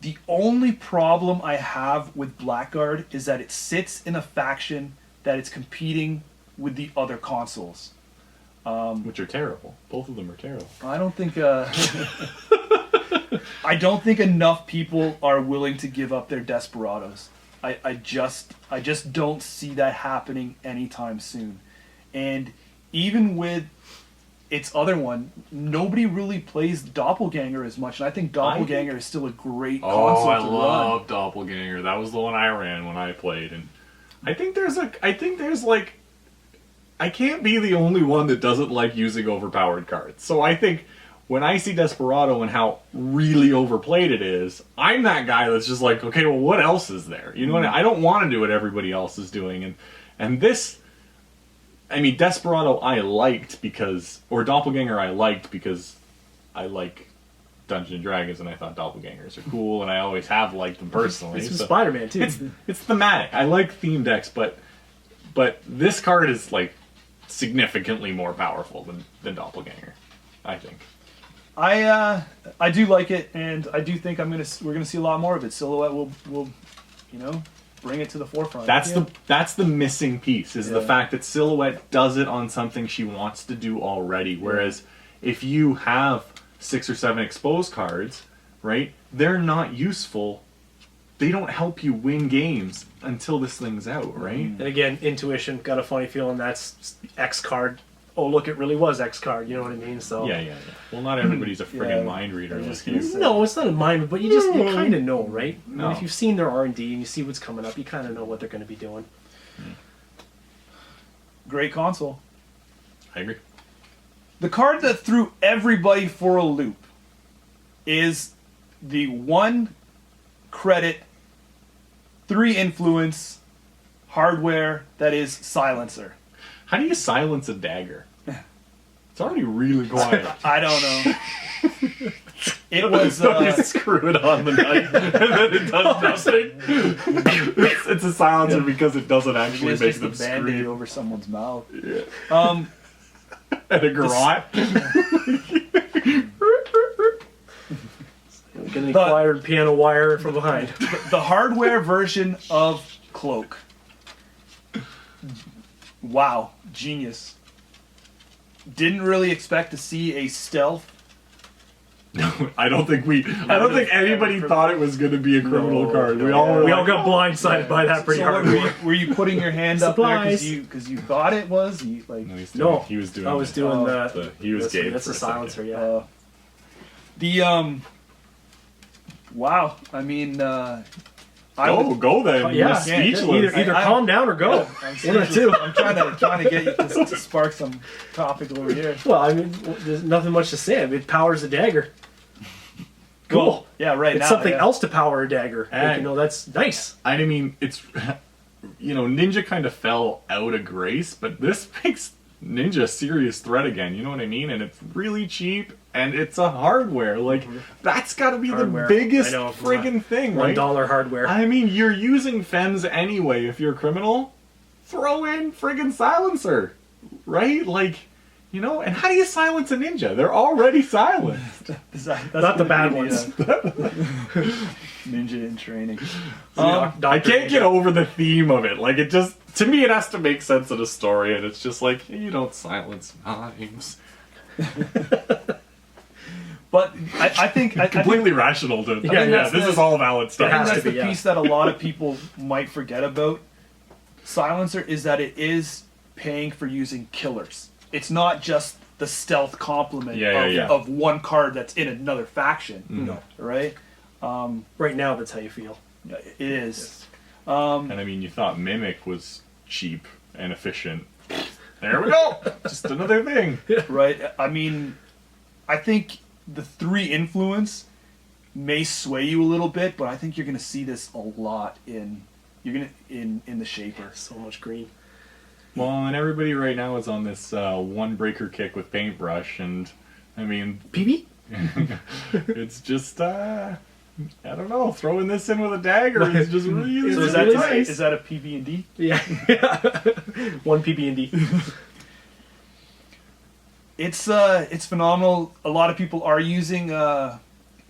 The only problem I have with Blackguard is that it sits in a faction that it's competing with the other consoles. Which are terrible. Both of them are terrible. I don't think I don't think enough people are willing to give up their Desperados. I just don't see that happening anytime soon. And even with its other one, nobody really plays Doppelganger as much, and I think Doppelganger is still a great console to run. Oh, I love Doppelganger. That was the one I ran when I played, and I think there's like, I can't be the only one that doesn't like using overpowered cards. So I think when I see Desperado and how really overplayed it is, I'm that guy that's just like, okay, well, what else is there? You know what I mean? I don't want to do what everybody else is doing, and this. I mean, Desperado I liked because, or Doppelganger I liked because I like Dungeons & Dragons and I thought Doppelgangers are cool, and I always have liked them personally. It's from Spider-Man, too. It's thematic. I like theme decks, but this card is, like, significantly more powerful than Doppelganger, I think. I do like it, and I do think we're gonna see a lot more of it. Silhouette will bring it to the forefront. That's the missing piece, is the fact that Silhouette does it on something she wants to do already. Whereas if you have 6 or 7 exposed cards, right, they're not useful. They don't help you win games until this thing's out, right? And again, intuition, got a funny feeling that's X card. Oh, look, it really was X card. You know what I mean? So yeah. Well, not everybody's a friggin' mind reader like you. No, it's not a mind, but you kind of know, right? No. If you've seen their R&D and you see what's coming up, you kind of know what they're going to be doing. Great console. I agree. The card that threw everybody for a loop is the 1 credit, 3 influence hardware that is Silencer. How do you silence a dagger? It's already really quiet. I don't know. It was you screw it on the knife and then it does nothing. It's a silencer because it doesn't actually it's make just them a band-aid scream. over someone's mouth. Yeah. And a garrote. Getting acquired piano wire from behind. The hardware version of Cloak. Wow, genius. Didn't really expect to see a stealth. No, I don't think anybody thought it was going to be a criminal card. We all got blindsided by that pretty hard. Were you putting your hand up there because you thought it was? He was doing. I was doing the. He was Gabe. That's for a silencer, yeah. Wow. I mean, go then. Yeah, speechless. Either calm down or go. I'm trying to get you to spark some topic over here. Well, I mean, there's nothing much to say. It powers a dagger. Cool. Well, yeah, right. It's now, something else to power a dagger. And, that's nice. I mean, it's Ninja kind of fell out of grace, but this makes Ninja a serious threat again. You know what I mean? And it's really cheap. And it's a hardware. Like, that's got to be Hardware. the biggest friggin' thing, right? $1 hardware. I mean, you're using Fems anyway. If you're a criminal, throw in friggin' Silencer, right? Like, and how do you silence a ninja? They're already silenced. That's not the bad ones. Ninja in training. I can't get over the theme of it. Like, to me, it has to make sense in a story, and it's just like, you don't silence mimes. But I think completely rational to this is all valid stuff. I think that's the piece that a lot of people might forget about Silencer, is that it is paying for using killers. It's not just the stealth complement of one card that's in another faction. No. Right? Right now, that's how you feel. It is. Yes. And I mean, you thought Mimic was cheap and efficient. There we go. Just another thing. Right? I mean, I think the 3 influence may sway you a little bit, but I think you're going to see this a lot in the Shaper. So much green. Well, and everybody right now is on this 1 breaker kick with paintbrush, and I mean, PB? it's just I don't know. Throwing this in with a dagger is just really, So really is nice. that a PB&D? Yeah. One PB&D. It's phenomenal. A lot of people are using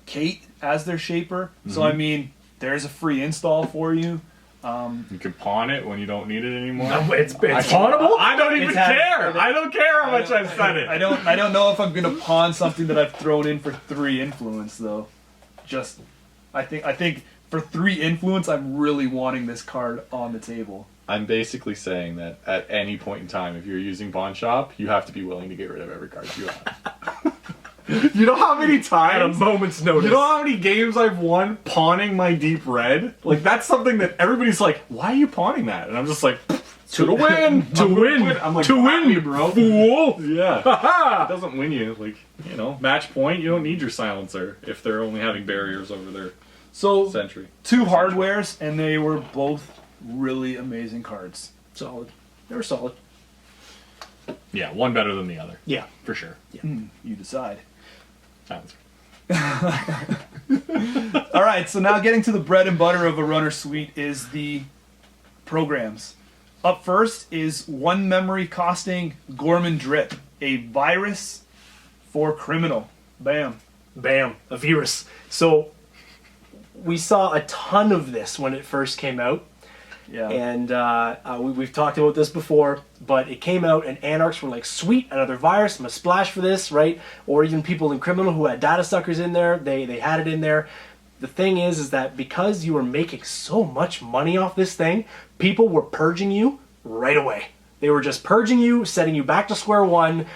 Kate as their shaper. So I mean, there's a free install for you. You can pawn it when you don't need it anymore. No, it's pawnable? I don't even care. I don't care how much I've said it. I don't know if I'm gonna pawn something that I've thrown in for 3 influence though. I think for 3 influence, I'm really wanting this card on the table. I'm basically saying that at any point in time, if you're using Pawn Shop, you have to be willing to get rid of every card you have. You know how many times? At a moment's notice. You know how many games I've won pawning my deep red? Like, that's something that everybody's like, why are you pawning that? And I'm just like, to win! To win! I'm like, to win, me, bro. Fool! Yeah. It doesn't win you. Like, you know, match point, you don't need your silencer if they're only having barriers over their sentry. 2 hardwares, and they were both really amazing cards. Solid. They were solid. Yeah, one better than the other. Yeah. For sure. You decide. Sounds All right, so now getting to the bread and butter of a runner suite is the programs. Up first is one memory costing Gorman Drip, a virus for criminal. Bam. Bam. A virus. So, we saw a ton of this when it first came out. Yeah. And we've talked about this before, but it came out and Anarchs were like, sweet, another virus, I'm gonna splash for this, right? Or even people in Criminal who had data suckers in there, they had it in there. The thing is that because you were making so much money off this thing, people were purging you right away. They were just purging you, setting you back to square one,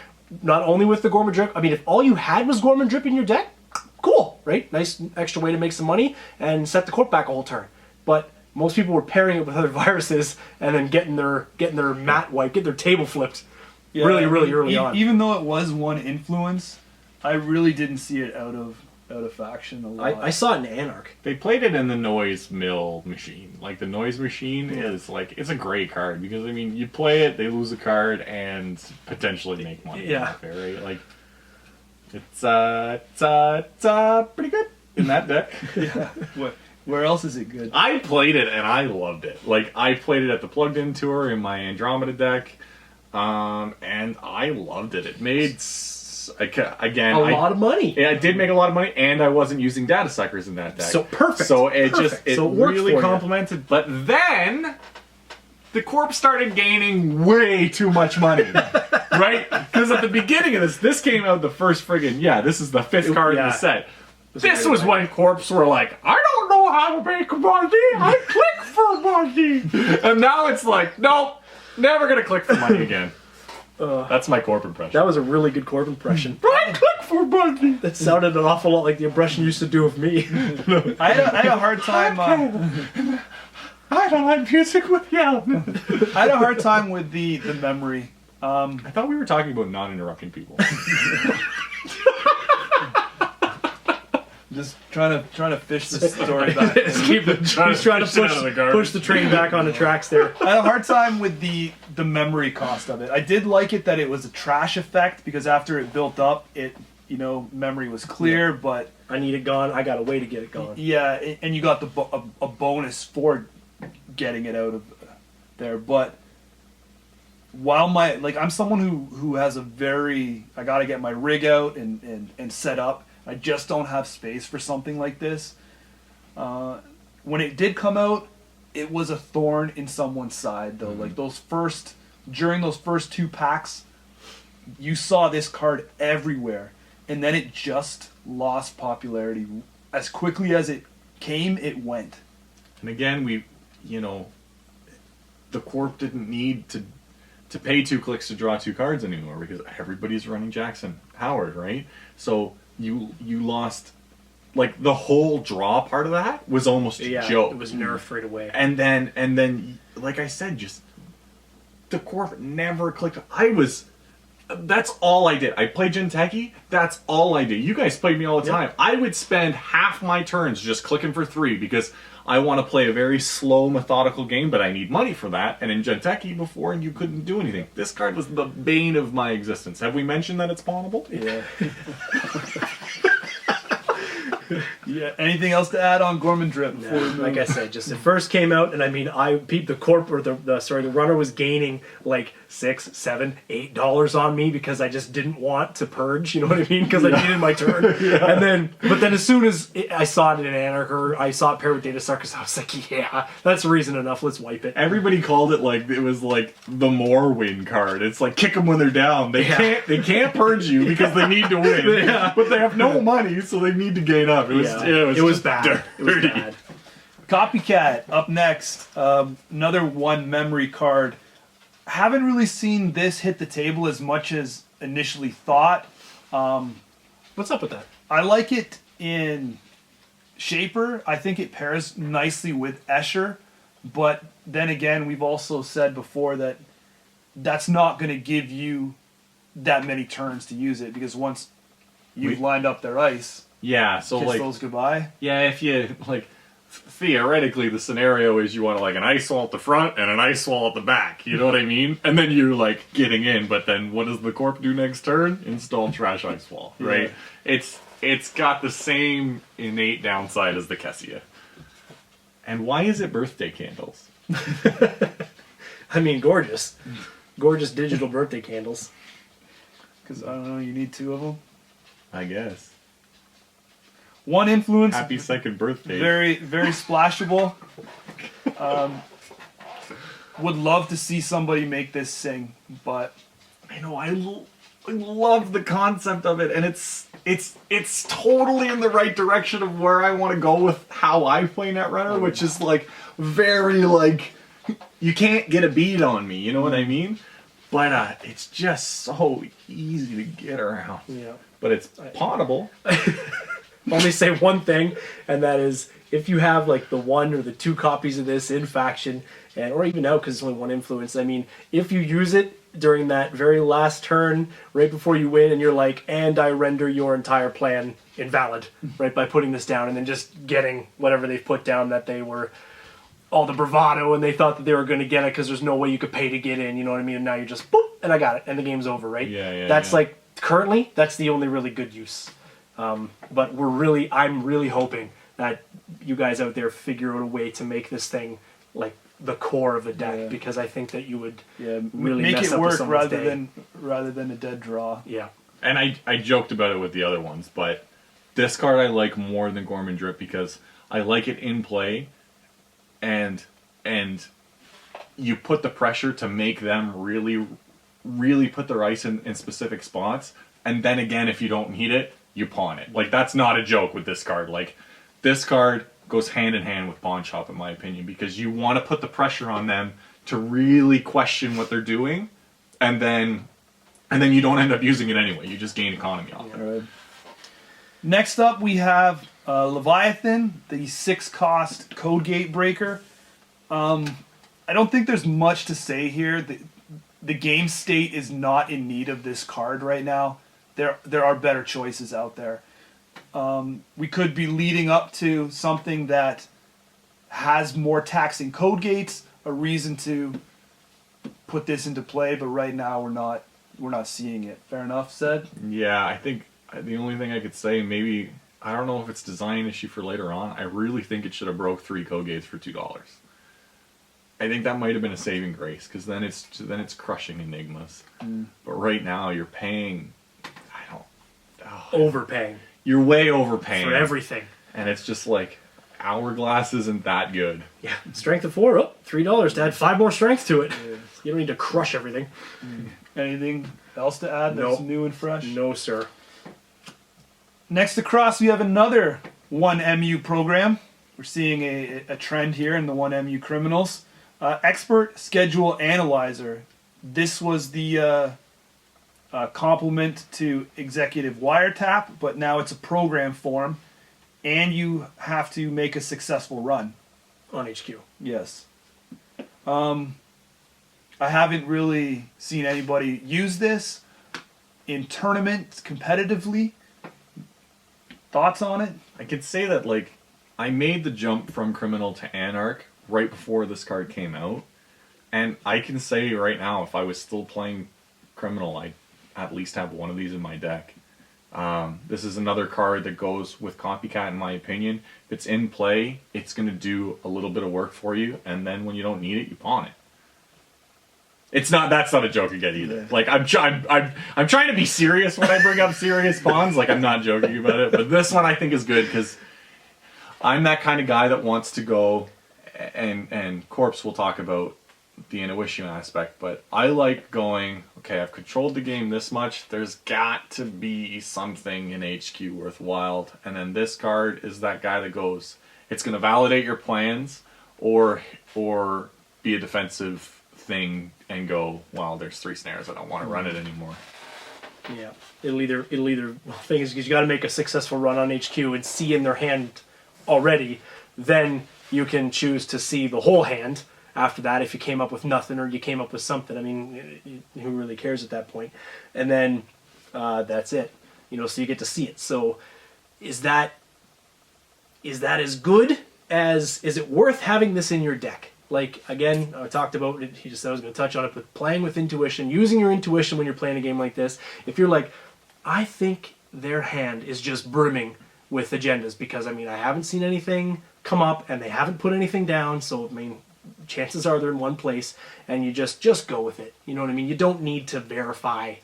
not only with the Gorman Drip. I mean, if all you had was Gorman Drip in your deck, cool, right? Nice extra way to make some money and set the corp back a whole turn. But most people were pairing it with other viruses and then getting their mat wiped, getting their table flipped really early on. Even though it was 1 influence, I really didn't see it out of faction a lot. I saw it in Anarch. They played it in the noise mill machine. Like, the noise machine is like, it's a great card because, I mean, you play it, they lose a card, and potentially make money. Yeah. Right? Like, it's pretty good in that deck. Yeah. Where else is it good? I played it and I loved it. Like, I played it at the Plugged In Tour in my Andromeda deck, and I loved it. It made a lot of money. Yeah, it did make a lot of money, and I wasn't using data suckers in that deck. So perfect. So it worked really for you. complemented. But then the corp started gaining way too much money. Right? Because at the beginning of this came out the first friggin', this is the 5th card in the set. This was when corps were like, I don't know how to make money, I click for money. And now it's like, nope, never gonna click for money again. That's my corp impression. That was a really good corp impression. I click for money. That sounded an awful lot like the impression you used to do of me. I had a hard time. I don't like music with yelling. I had a hard time with the memory. I thought we were talking about non-interrupting people. Just trying to fish the story back. He's trying to push the train back on the tracks there. I had a hard time with the memory cost of it. I did like it that it was a trash effect because after it built up, memory was clear, but I need it gone. I got a way to get it gone. Yeah, and you got a bonus for getting it out of there. But while I'm someone who has I got to get my rig out and set up. I just don't have space for something like this. When it did come out, it was a thorn in someone's side, though. Like during those first 2 packs, you saw this card everywhere, and then it just lost popularity. As quickly as it came, it went. And again, the corp didn't need to pay 2 clicks to draw 2 cards anymore because everybody's running Jackson Howard, right? So you lost, like, the whole draw part of that was almost a joke. It was nerfed right away. And then, like I said, just the corp never clicked. That's all I did. I played Jinteki, that's all I did. You guys played me all the time. I would spend half my turns just clicking for 3 because I want to play a very slow, methodical game, but I need money for that. And in Jinteki before, you couldn't do anything. This card was the bane of my existence. Have we mentioned that it's pawnable? Yeah. Yeah. Anything else to add on Gorman Drip? before we move? Like I said, just it first came out, and I mean, I peeped the corp or the runner was gaining like $6, $7, $8 on me because I just didn't want to purge. You know what I mean? Because I needed my turn. And then as soon as I saw it in Anarch, or I saw it paired with Data Suckers, I was like, yeah, that's reason enough. Let's wipe it. Everybody called it like it was like the more win card. It's like kick them when they're down. They can't purge you because they need to win, but they have no money, so they need to gain up. It was bad. Dirty. It was bad. Copycat up next. Another one memory card. Haven't really seen this hit the table as much as initially thought. What's up with that? I like it in Shaper. I think it pairs nicely with Escher, but then again, we've also said before that that's not going to give you that many turns to use it, because once you've lined up their ice, so kiss like those goodbye. Yeah, if you like, theoretically, the scenario is you want like an ice wall at the front and an ice wall at the back. You know what I mean? And then you're like getting in, but then what does the corp do next turn? Install trash ice wall, right? Yeah. It's got the same innate downside as the Kessia. And why is it birthday candles? I mean, gorgeous digital birthday candles. Because, I don't know, you need 2 of them. I guess. One influence. Happy second birthday. Very, very splashable. Would love to see somebody make this sing, but I know, I love the concept of it, and it's totally in the right direction of where I want to go with how I play Netrunner, which is like very like, you can't get a beat on me, you know what I mean? But it's just so easy to get around. Yeah. But it's potable. Only say one thing, and that is if you have like the 1 or the 2 copies of this in faction, or even out because it's only 1 influence. I mean, if you use it during that very last turn, right before you win, and you're like, and I render your entire plan invalid, right, by putting this down, and then just getting whatever they've put down that they were all the bravado, and they thought that they were going to get it because there's no way you could pay to get in, you know what I mean? And now you're just, boop, and I got it, and the game's over, right? That's like, currently, that's the only really good use. But I'm really hoping that you guys out there figure out a way to make this thing like the core of the deck, because I think that you would really make mess it up work rather rather than a dead draw. Yeah. And I joked about it with the other ones, but this card I like more than Gorman Drip because I like it in play, and you put the pressure to make them really, really put their ice in specific spots, and then again, if you don't need it, you pawn it. Like, that's not a joke with this card. Like, this card goes hand in hand with Pawn Shop, in my opinion, because you want to put the pressure on them to really question what they're doing, and then you don't end up using it anyway. You just gain economy off it. Right. Next up, we have Leviathan, the 6-cost code gate breaker. I don't think there's much to say here. The game state is not in need of this card right now. There are better choices out there. We could be leading up to something that has more taxing code gates, a reason to put this into play, but right now we're not seeing it. Fair enough said? Yeah, I think the only thing I could say, maybe, I don't know if it's a design issue for later on, I really think it should have broke 3 code gates for $2. I think that might have been a saving grace, because then it's crushing enigmas. But right now you're paying, Overpaying. You're way overpaying for everything. And it's just like, Hourglass isn't that good. Yeah, strength of 4, $3 to add 5 more strength to it. Yeah. You don't need to crush everything. Anything else to add that's new and fresh? No, sir. Next across, we have another 1MU program. We're seeing a trend here in the 1MU criminals. Expert Schedule Analyzer. This was the complement to Executive Wiretap, but now it's a program form, and you have to make a successful run. On HQ. Yes. I haven't really seen anybody use this in tournaments competitively. Thoughts on it? I could say that, like, I made the jump from Criminal to Anarch right before this card came out, and I can say right now, if I was still playing Criminal, I'd at least have one of these in my deck. This is another card that goes with Copycat, in my opinion. If it's in play, it's going to do a little bit of work for you, and then when you don't need it, you pawn it. It's not. That's not a joke again either. Yeah. Like I'm trying to be serious when I bring up serious pawns. Like I'm not joking about it. But this one I think is good because I'm that kind of guy that wants to go, and Corpse will talk about the intuition aspect. But I like going. Okay, I've controlled the game this much. There's got to be something in HQ worthwhile. And then this card is that guy that goes. It's going to validate your plans, or be a defensive thing and go, well, there's 3 snares, I don't want to run it anymore. Yeah, it'll either well, the thing is, because you got to make a successful run on HQ and see in their hand already, then you can choose to see the whole hand after that if you came up with nothing or you came up with something. I mean, who really cares at that point? And then that's it, so you get to see it. So is that as good as, is it worth having this in your deck? Like, again, I talked about it, he just said I was going to touch on it, but playing with intuition, using your intuition when you're playing a game like this. If you're like, I think their hand is just brimming with agendas because, I haven't seen anything come up and they haven't put anything down, so, chances are they're in one place, and you just go with it. You know what I mean? You don't need to verify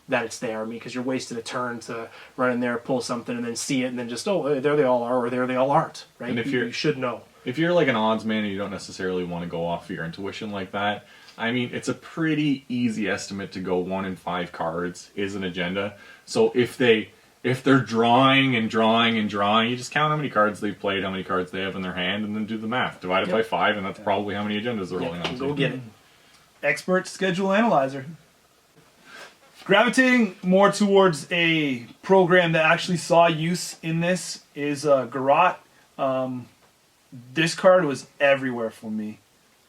that it's there, because you're wasting a turn to run in there, pull something, and then see it, and then just, oh, there they all are, or there they all aren't, right? And if you should know. If you're like an odds man and you don't necessarily want to go off of your intuition like that, it's a pretty easy estimate to go 1 in 5 cards is an agenda. So if they're drawing and drawing and drawing, you just count how many cards they've played, how many cards they have in their hand, and then do the math. Divide it by 5, and that's probably how many agendas they're rolling on. Go get it. Expert schedule analyzer. Gravitating more towards a program that actually saw use in this is Garrote. This card was everywhere for me.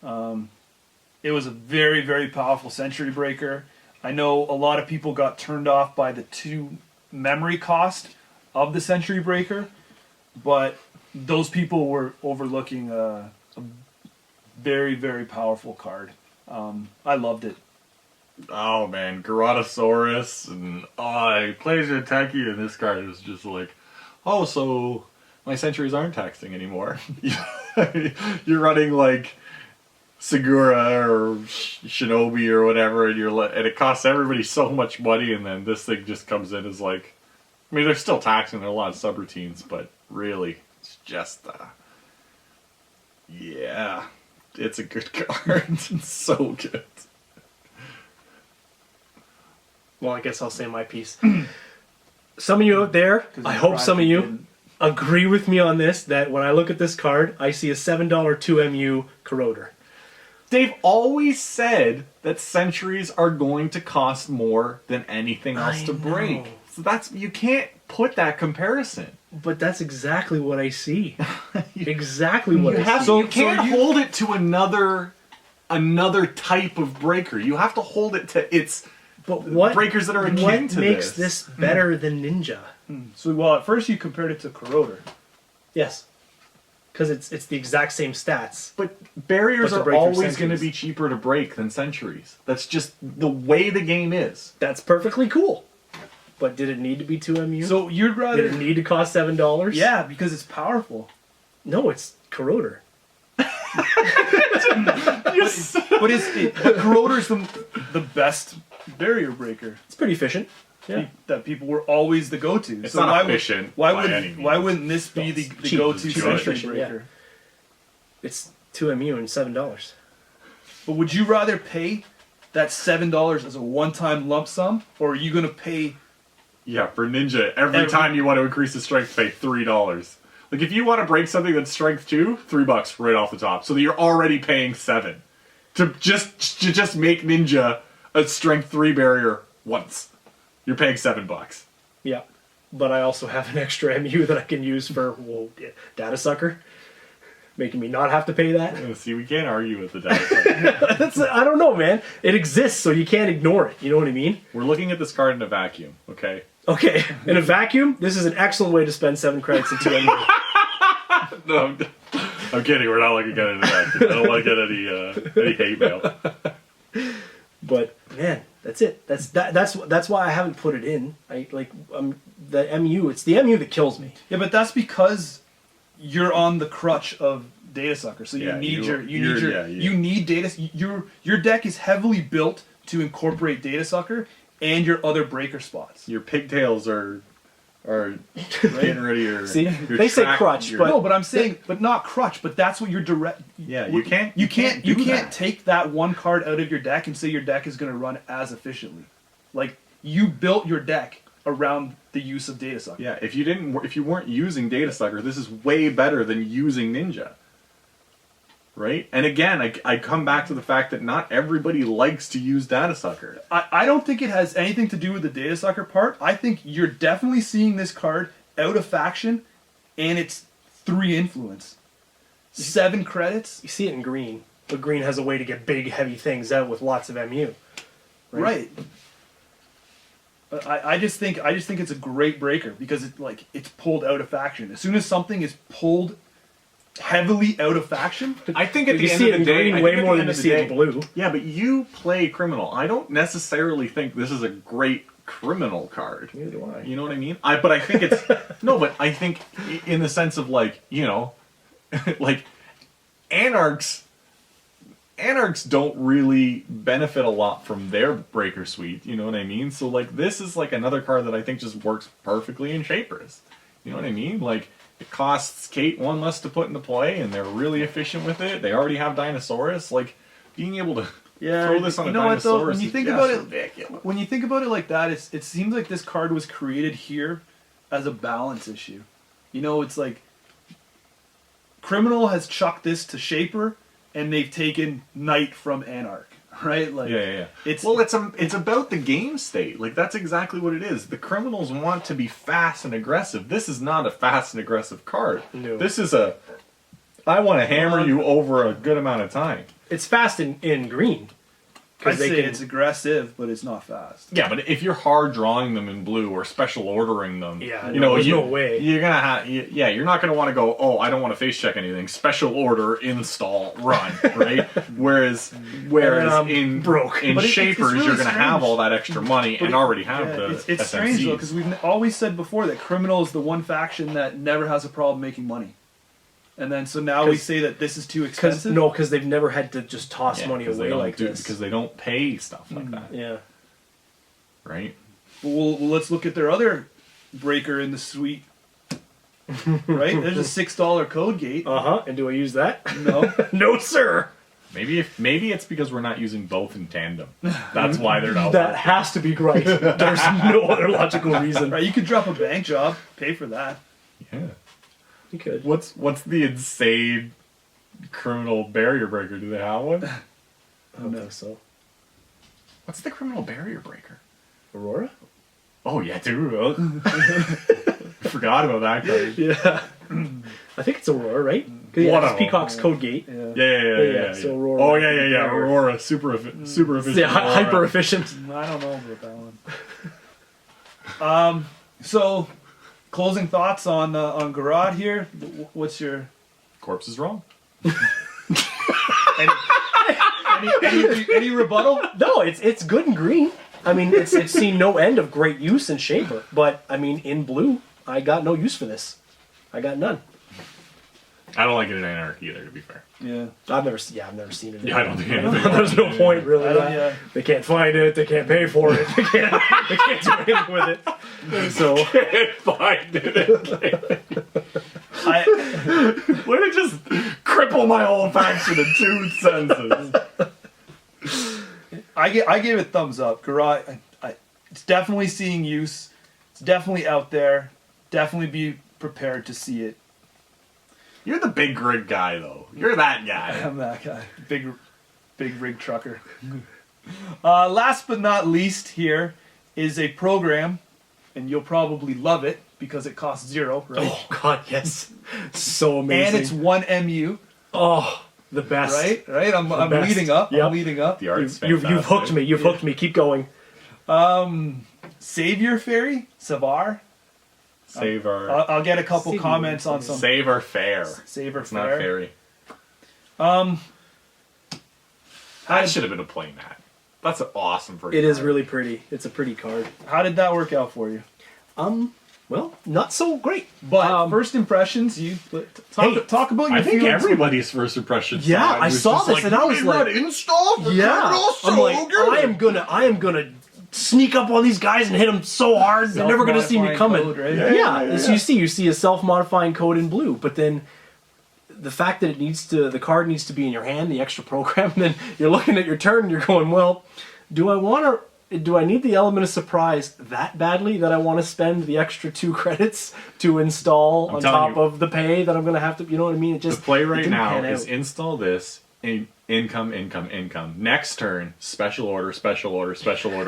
It was a very, very powerful Century Breaker. I know a lot of people got turned off by the 2 memory cost of the Century Breaker, but those people were overlooking a very, very powerful card. I loved it. Oh man, Garrotosaurus, and I played a techie, and this card is just like, oh, so my sentries aren't taxing anymore. You're running like Segura or Shinobi or whatever, and and it costs everybody so much money, and then this thing just comes in as like, they're still taxing, there are a lot of subroutines, but really, it's just, yeah, it's a good card. It's so good. Well, I guess I'll say my piece. Some of you out there, I hope some of you agree with me on this, that when I look at this card, I see a $7 2MU Corroder. They've always said that sentries are going to cost more than anything else to break. So you can't put that comparison. But that's exactly what I see. Exactly what I see. So you can't hold it to another type of breaker. You have to hold it to its breakers that are akin to this. What makes this better than Ninja? So, well, at first you compared it to Corroder. Yes. Because it's the exact same stats. But barriers are always going to be cheaper to break than sentries. That's just the way the game is. That's perfectly cool. But did it need to be 2MU? So you'd rather... Did it need to cost $7? Yeah, because it's powerful. No, it's Corroder. But Corroder's the best barrier breaker. It's pretty efficient. Yeah. That people were always the go-to. It's so not efficient. Why wouldn't this be the go-to century breaker? Yeah. It's 2MU and $7. But would you rather pay that $7 as a one-time lump sum, or are you going to pay? Yeah, for Ninja, every time you want to increase the strength, pay $3. Like if you want to break something that's strength 2, $3 right off the top, so that you're already paying $7 to just make Ninja a strength 3 barrier once. You're paying $7. Yeah, but I also have an extra MU that I can use for data sucker, making me not have to pay that. See, we can't argue with the data sucker. I don't know, man. It exists, so you can't ignore it. You know what I mean? We're looking at this card in a vacuum, okay? Okay, in a vacuum, this is an excellent way to spend 7 credits in 2 MU. No, I'm kidding. We're not looking at it in a vacuum. I don't want to get any hate mail. But man, that's it. That's why I haven't put it in. the MU. It's the MU that kills me. Yeah, but that's because you're on the crutch of data sucker. So Yeah, you need data. Your deck is heavily built to incorporate data sucker and your other breaker spots. Your pigtails are getting ready. See, they say crutch, but no, but I'm saying, but not crutch. But that's what you're direct. Yeah, you can't take that one card out of your deck and say your deck is going to run as efficiently. Like you built your deck around the use of data sucker. Yeah, if you weren't using data sucker, this is way better than using ninja. Right? And again, I come back to the fact that not everybody likes to use data sucker. I don't think it has anything to do with the data sucker part. I think you're definitely seeing this card out of faction, and it's 3 influence. 7 credits. you see it in green. But green has a way to get big, heavy things out with lots of MU. Right. I just think it's a great breaker because it's pulled out of faction. As soon as something is pulled heavily out of faction, I think at the You end see of it the in day, green way more than you see it in blue. Yeah, but you play criminal. I don't necessarily think this is a great criminal card. Neither do I. You know what I mean? But I think it's no. But I think in the sense of like like anarchs don't really benefit a lot from their breaker suite. You know what I mean? So like this is like another card that I think just works perfectly in Shapers. You know what I mean? Like. It costs Kate 1 less to put into play, and they're really efficient with it. They already have Dinosaurus. Like, being able to throw this on a Dinosaurus when you is think just about it, ridiculous. when you think about it like that, it seems like this card was created here as a balance issue. You know, it's like Criminal has chucked this to Shaper, and they've taken Knight from Anarch. Right? Like, Yeah. It's about the game state. Like that's exactly what it is. The criminals want to be fast and aggressive. This is not a fast and aggressive card. No. This is I want to hammer you over a good amount of time. It's fast in green. I'd say it's aggressive, but it's not fast. Yeah, but if you're hard drawing them in blue or special ordering them, there's no way. You're gonna have, you're not gonna want to go. Oh, I don't want to face check anything. Special order, install, run, right? whereas in Shapers, you're gonna have all that extra money and already have the. It's strange though because we've always said before that Criminal is the one faction that never has a problem making money. And then, so now we say that this is too expensive? Because they've never had to just toss money away like this. Because they don't pay stuff like that. Yeah. Right? Well, let's look at their other breaker in the suite. Right? There's a $6 code gate. And do I use that? No. No, sir! Maybe it's because we're not using both in tandem. That's why they're not. That has to be right. There's no other logical reason. Right, you could drop a bank job, pay for that. Yeah. You could. What's the insane criminal barrier breaker? Do they have one? I don't think so. What's the criminal barrier breaker? Aurora? Oh yeah, dude. Forgot about that card. Yeah. I think it's Aurora, right? It's Peacock's code gate. Yeah. So Aurora. Oh yeah. Aurora, super efficient. Yeah, hyper efficient. I don't know about that one. So, closing thoughts on Garrod here. What's your corpse is wrong? any rebuttal? No, it's good in green. I mean, it's seen no end of great use in Shaper, but I mean, in blue, I got no use for this. I got none. I don't like it in Anarch either, to be fair. Yeah, I've never seen it. Yeah, I don't think anything. There's no point really. They can't find it. They can't pay for it. They can't do anything with it. So can't find it. Way to just cripple my whole faction in 2 sentences. I gave it thumbs up. Garrod, it's definitely seeing use. It's definitely out there. Definitely be prepared to see it. You're the big rig guy, though. You're that guy. I'm that guy. Big rig trucker. Last but not least here is a program, and you'll probably love it because it costs 0, right? Oh, God, yes. So amazing. And it's 1 MU. Oh, the best. Right? I'm leading up. Yep. I'm leading up. The art's You've hooked me. You've hooked me. Keep going. Savior Fairy? Savar? Save our... I'll get a couple comments on some... Save our fair. Save our it's fair. Not fairy. That should have been a plain mat. That's an awesome version. It is really pretty. It's a pretty card. How did that work out for you? Well, not so great. But first impressions, you talk about your I think feelings. everybody's first impression. Yeah, I saw this and I was like, install for I'm like, I am gonna sneak up on these guys and hit them so hard they're never gonna see me coming. Code, right? Yeah. So you see a self-modifying code in blue, but then the fact that the card needs to be in your hand, the extra program, and then you're looking at your turn and you're going, well, do I need the element of surprise that badly that I want to spend the extra 2 credits to install on top of the pay that I'm going to have to, you know what I mean? It just the play right now is install this, income. Next turn, special order,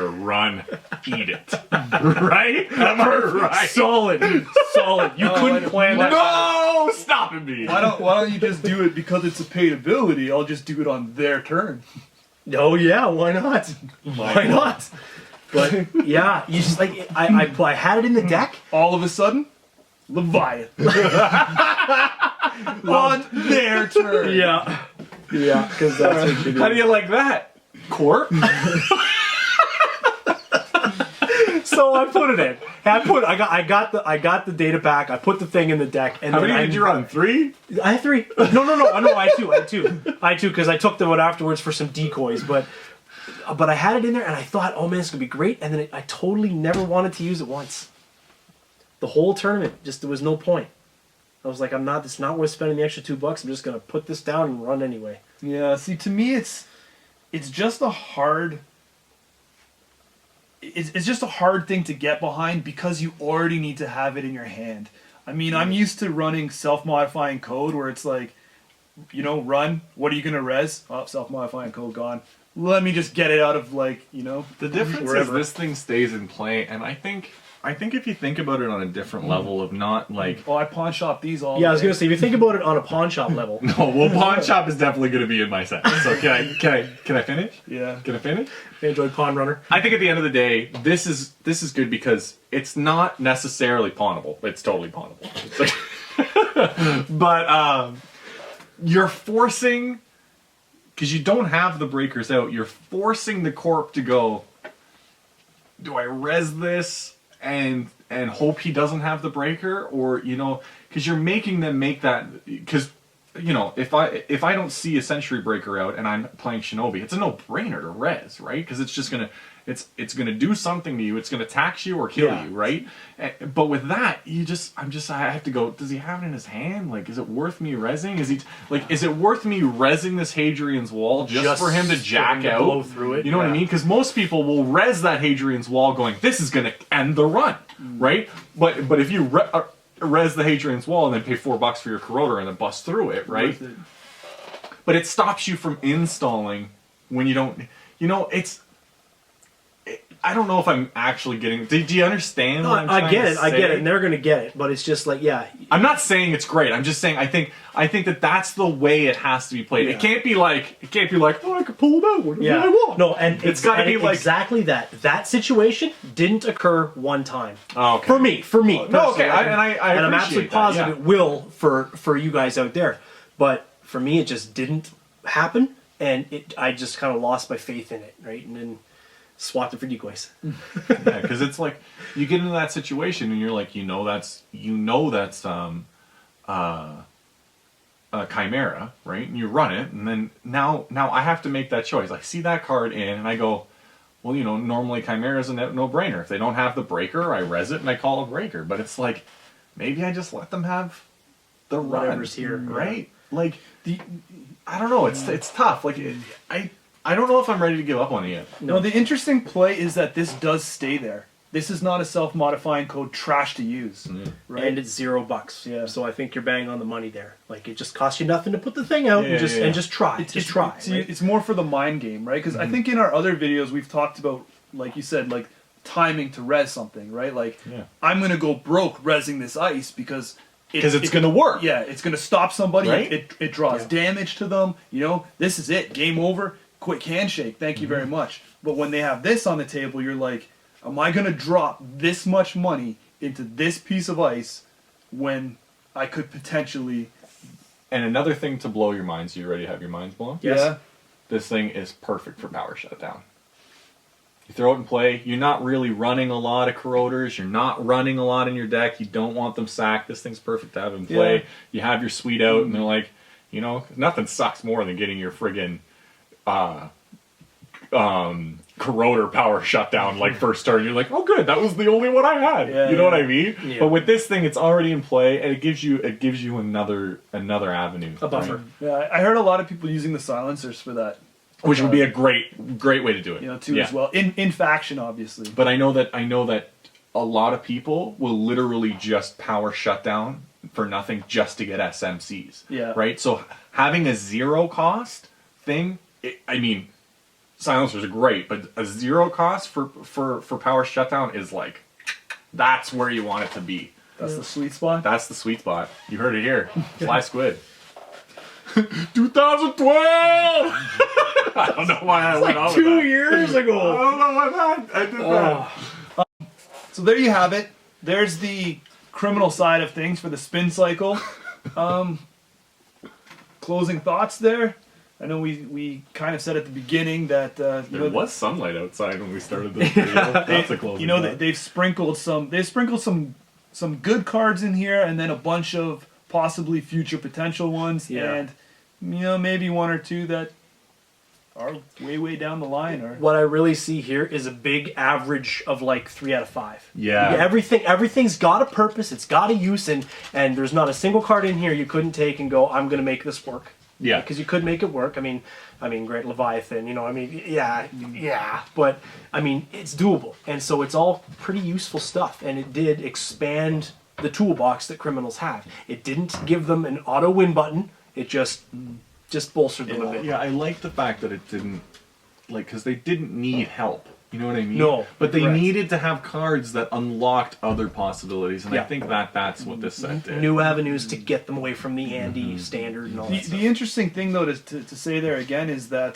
run, eat it. Right? Am I right? Solid. You couldn't plan that. No! Stop it, me. Why don't you just do it because it's a paid ability? I'll just do it on their turn. Oh yeah, why not? Why not? But yeah, you just like I had it in the deck. All of a sudden, Leviathan on their turn. Yeah, because that's what you do. How do you like that? Corp? So I put it in. I got the data pack. I put the thing in the deck. And How then many did you run? 3? I had 3. No. I had 2 because I took them out afterwards for some decoys. But I had it in there and I thought, oh man, it's gonna be great. And then I totally never wanted to use it once. The whole tournament, there was no point. I was like, it's not worth spending the extra $2. I'm just gonna put this down and run anyway. Yeah. See, to me, it's just a hard. It's just a hard thing to get behind because you already need to have it in your hand. I mean, I'm used to running self-modifying code where it's like, run. What are you gonna res? Oh, self-modifying code gone. Let me just get it out of the difference is this thing stays in play, and I think if you think about it on a different level of not like... Oh, I pawn shop these all Yeah, I was going to say, if you think about it on a pawn shop level... No, well, pawn shop is definitely going to be in my sentence. So can I finish? Yeah. Can I finish? Android Pawn Runner. I think at the end of the day, this is good because it's not necessarily pawnable. It's totally pawnable. It's like but you're forcing... Because you don't have the breakers out, you're forcing the corp to go, do I res this and hope he doesn't have the breaker? Or, because you're making them make that, because, if I don't see a Sentry Breaker out and I'm playing Shinobi, it's a no-brainer to res, right? Because it's just going to, it's going to do something to you, it's going to tax you or kill you, right? But with that, I have to go, does he have it in his hand? Like, is it worth me resing? Is it worth me resing this Hadrian's Wall just for him to jack out? Blow through it. You know what I mean? Because most people will res that Hadrian's Wall going, this is going to end the run, right? But if you res the Hadrian's Wall and then pay $4 for your corroder and then bust through it, right? But it stops you from installing when you don't, I don't know if I'm actually getting... Do you understand what I'm trying to say? I get it, and they're going to get it, but it's just like, yeah. I'm not saying it's great. I'm just saying I think that that's the way it has to be played. Yeah. It can't be like, oh, I could pull it out whenever I want. No, and it's got to be like... Exactly that. That situation didn't occur one time. Oh, okay. For me. No, okay, I and I'm absolutely positive it will for you guys out there. But for me, it just didn't happen, and I just kind of lost my faith in it, right? And then... swapped it for decoys. Yeah, because it's like you get into that situation and you're like, that's a Chimera, right? And you run it, and then now I have to make that choice. I see that card in, and I go, well, normally Chimera is a no-brainer. If they don't have the breaker, I res it and I call a breaker. But it's like maybe I just let them have the whatever's run, here, right? Like I don't know. It's tough. Like I don't know if I'm ready to give up on it yet. No, the interesting play is that this does stay there. This is not a self-modifying code trash to use. Right? And it's $0. Yeah. So I think you're bang on the money there. Like, it just costs you nothing to put the thing out and just try. It's more for the mind game, right? Because I think in our other videos we've talked about, like you said, like timing to res something, right? Like, I'm going to go broke resing this ice because it's going to work. Yeah, it's going to stop somebody. Right? It draws damage to them. This is it. Game over. Quick handshake, thank you very much. But when they have this on the table, you're like, am I going to drop this much money into this piece of ice when I could potentially... And another thing to blow your minds, you ready to have your minds blown? Yes. Yeah. This thing is perfect for power shutdown. You throw it in play. You're not really running a lot of corroders. You're not running a lot in your deck. You don't want them sacked. This thing's perfect to have in play. Yeah. You have your suite out, and they're like, you know, nothing sucks more than getting your friggin' corroder power shut down like first start. You're like, oh good, that was the only one I had. Yeah, you know what I mean? Yeah. But with this thing, it's already in play, and it gives you another avenue, A buffer. right? Yeah, I heard a lot of people using the silencers for that. Which would be a great way to do it. You know, too, as well. In faction, obviously. But I know that a lot of people will literally just power shut down for nothing just to get SMCs. Yeah. Right? So having a zero cost thing, I mean, silencers are great, but a zero cost for power shutdown is like, that's where you want it to be. That's the sweet spot. That's the sweet spot. You heard it here. Fly Squid. 2012! I don't know why I went on with 2 that. years I ago. don't know why I did that. So there you have it. There's the criminal side of things for the spin cycle. Closing thoughts there. I know we kind of said at the beginning that There was sunlight outside when we started this video. That's a closing thought. they've sprinkled some good cards in here, and then a bunch of possibly future potential ones, Yeah. and you know, maybe one or two that are way down the line. Or What I really see here is a big average of like 3 out of 5. Yeah. Everything's got a purpose. It's got a use, and there's not a single card in here you couldn't take and go, I'm going to make this work. Yeah. Because you could make it work. I mean, great Leviathan. You know, I mean, yeah. But I mean, it's doable, and so it's all pretty useful stuff. And it did expand the toolbox that criminals have. It didn't give them an auto win button. It just bolstered them a bit. Yeah, I like the fact that it didn't, like, because they didn't need help. You know what I mean? No, But they correct. needed to have cards that unlocked other possibilities, and I Yeah. think that's what this set did. New avenues to get them away from the Andy standard and all that stuff. the interesting thing though to say there again is that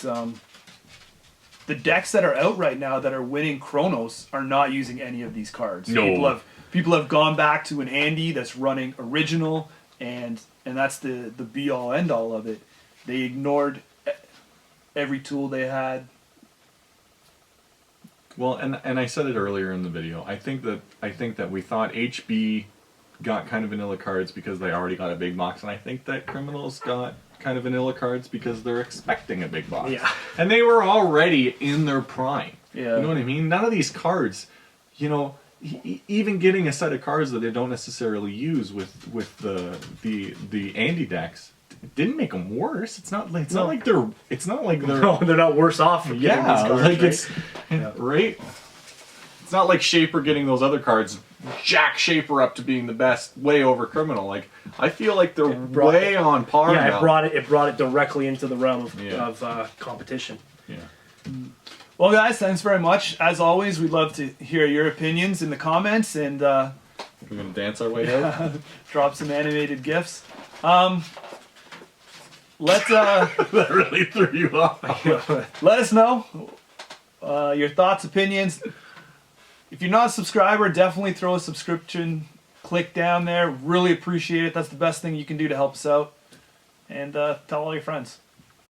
the decks that are out right now that are winning Chronos are not using any of these cards. No. People have gone back to an Andy that's running original, and that's the be all end all of it. They ignored every tool they had. Well, and I said it earlier in the video. I think that we thought HB got kind of vanilla cards because they already got a big box, and I think that criminals got kind of vanilla cards because they're expecting a big box. Yeah. And they were already in their prime. Yeah. You know what I mean? None of these cards, you know, even getting a set of cards that they don't necessarily use with the Andy decks didn't make them worse. It's not like they're No, they're not worse off for getting these cards, like right? right. It's not like Shaper getting those other cards jack Shaper up to being the best way over criminal. Like, I feel like they're way on par Yeah, now. it brought it directly into the realm Yeah. of competition. Yeah. Well, guys, thanks very much. As always, we'd love to hear your opinions in the comments, and We're gonna dance our way out. drop some animated gifs. Let That really threw you off. let us know your thoughts, opinions. If you're not a subscriber, definitely throw a subscription click down there. Really appreciate it. That's the best thing you can do to help us out. And tell all your friends.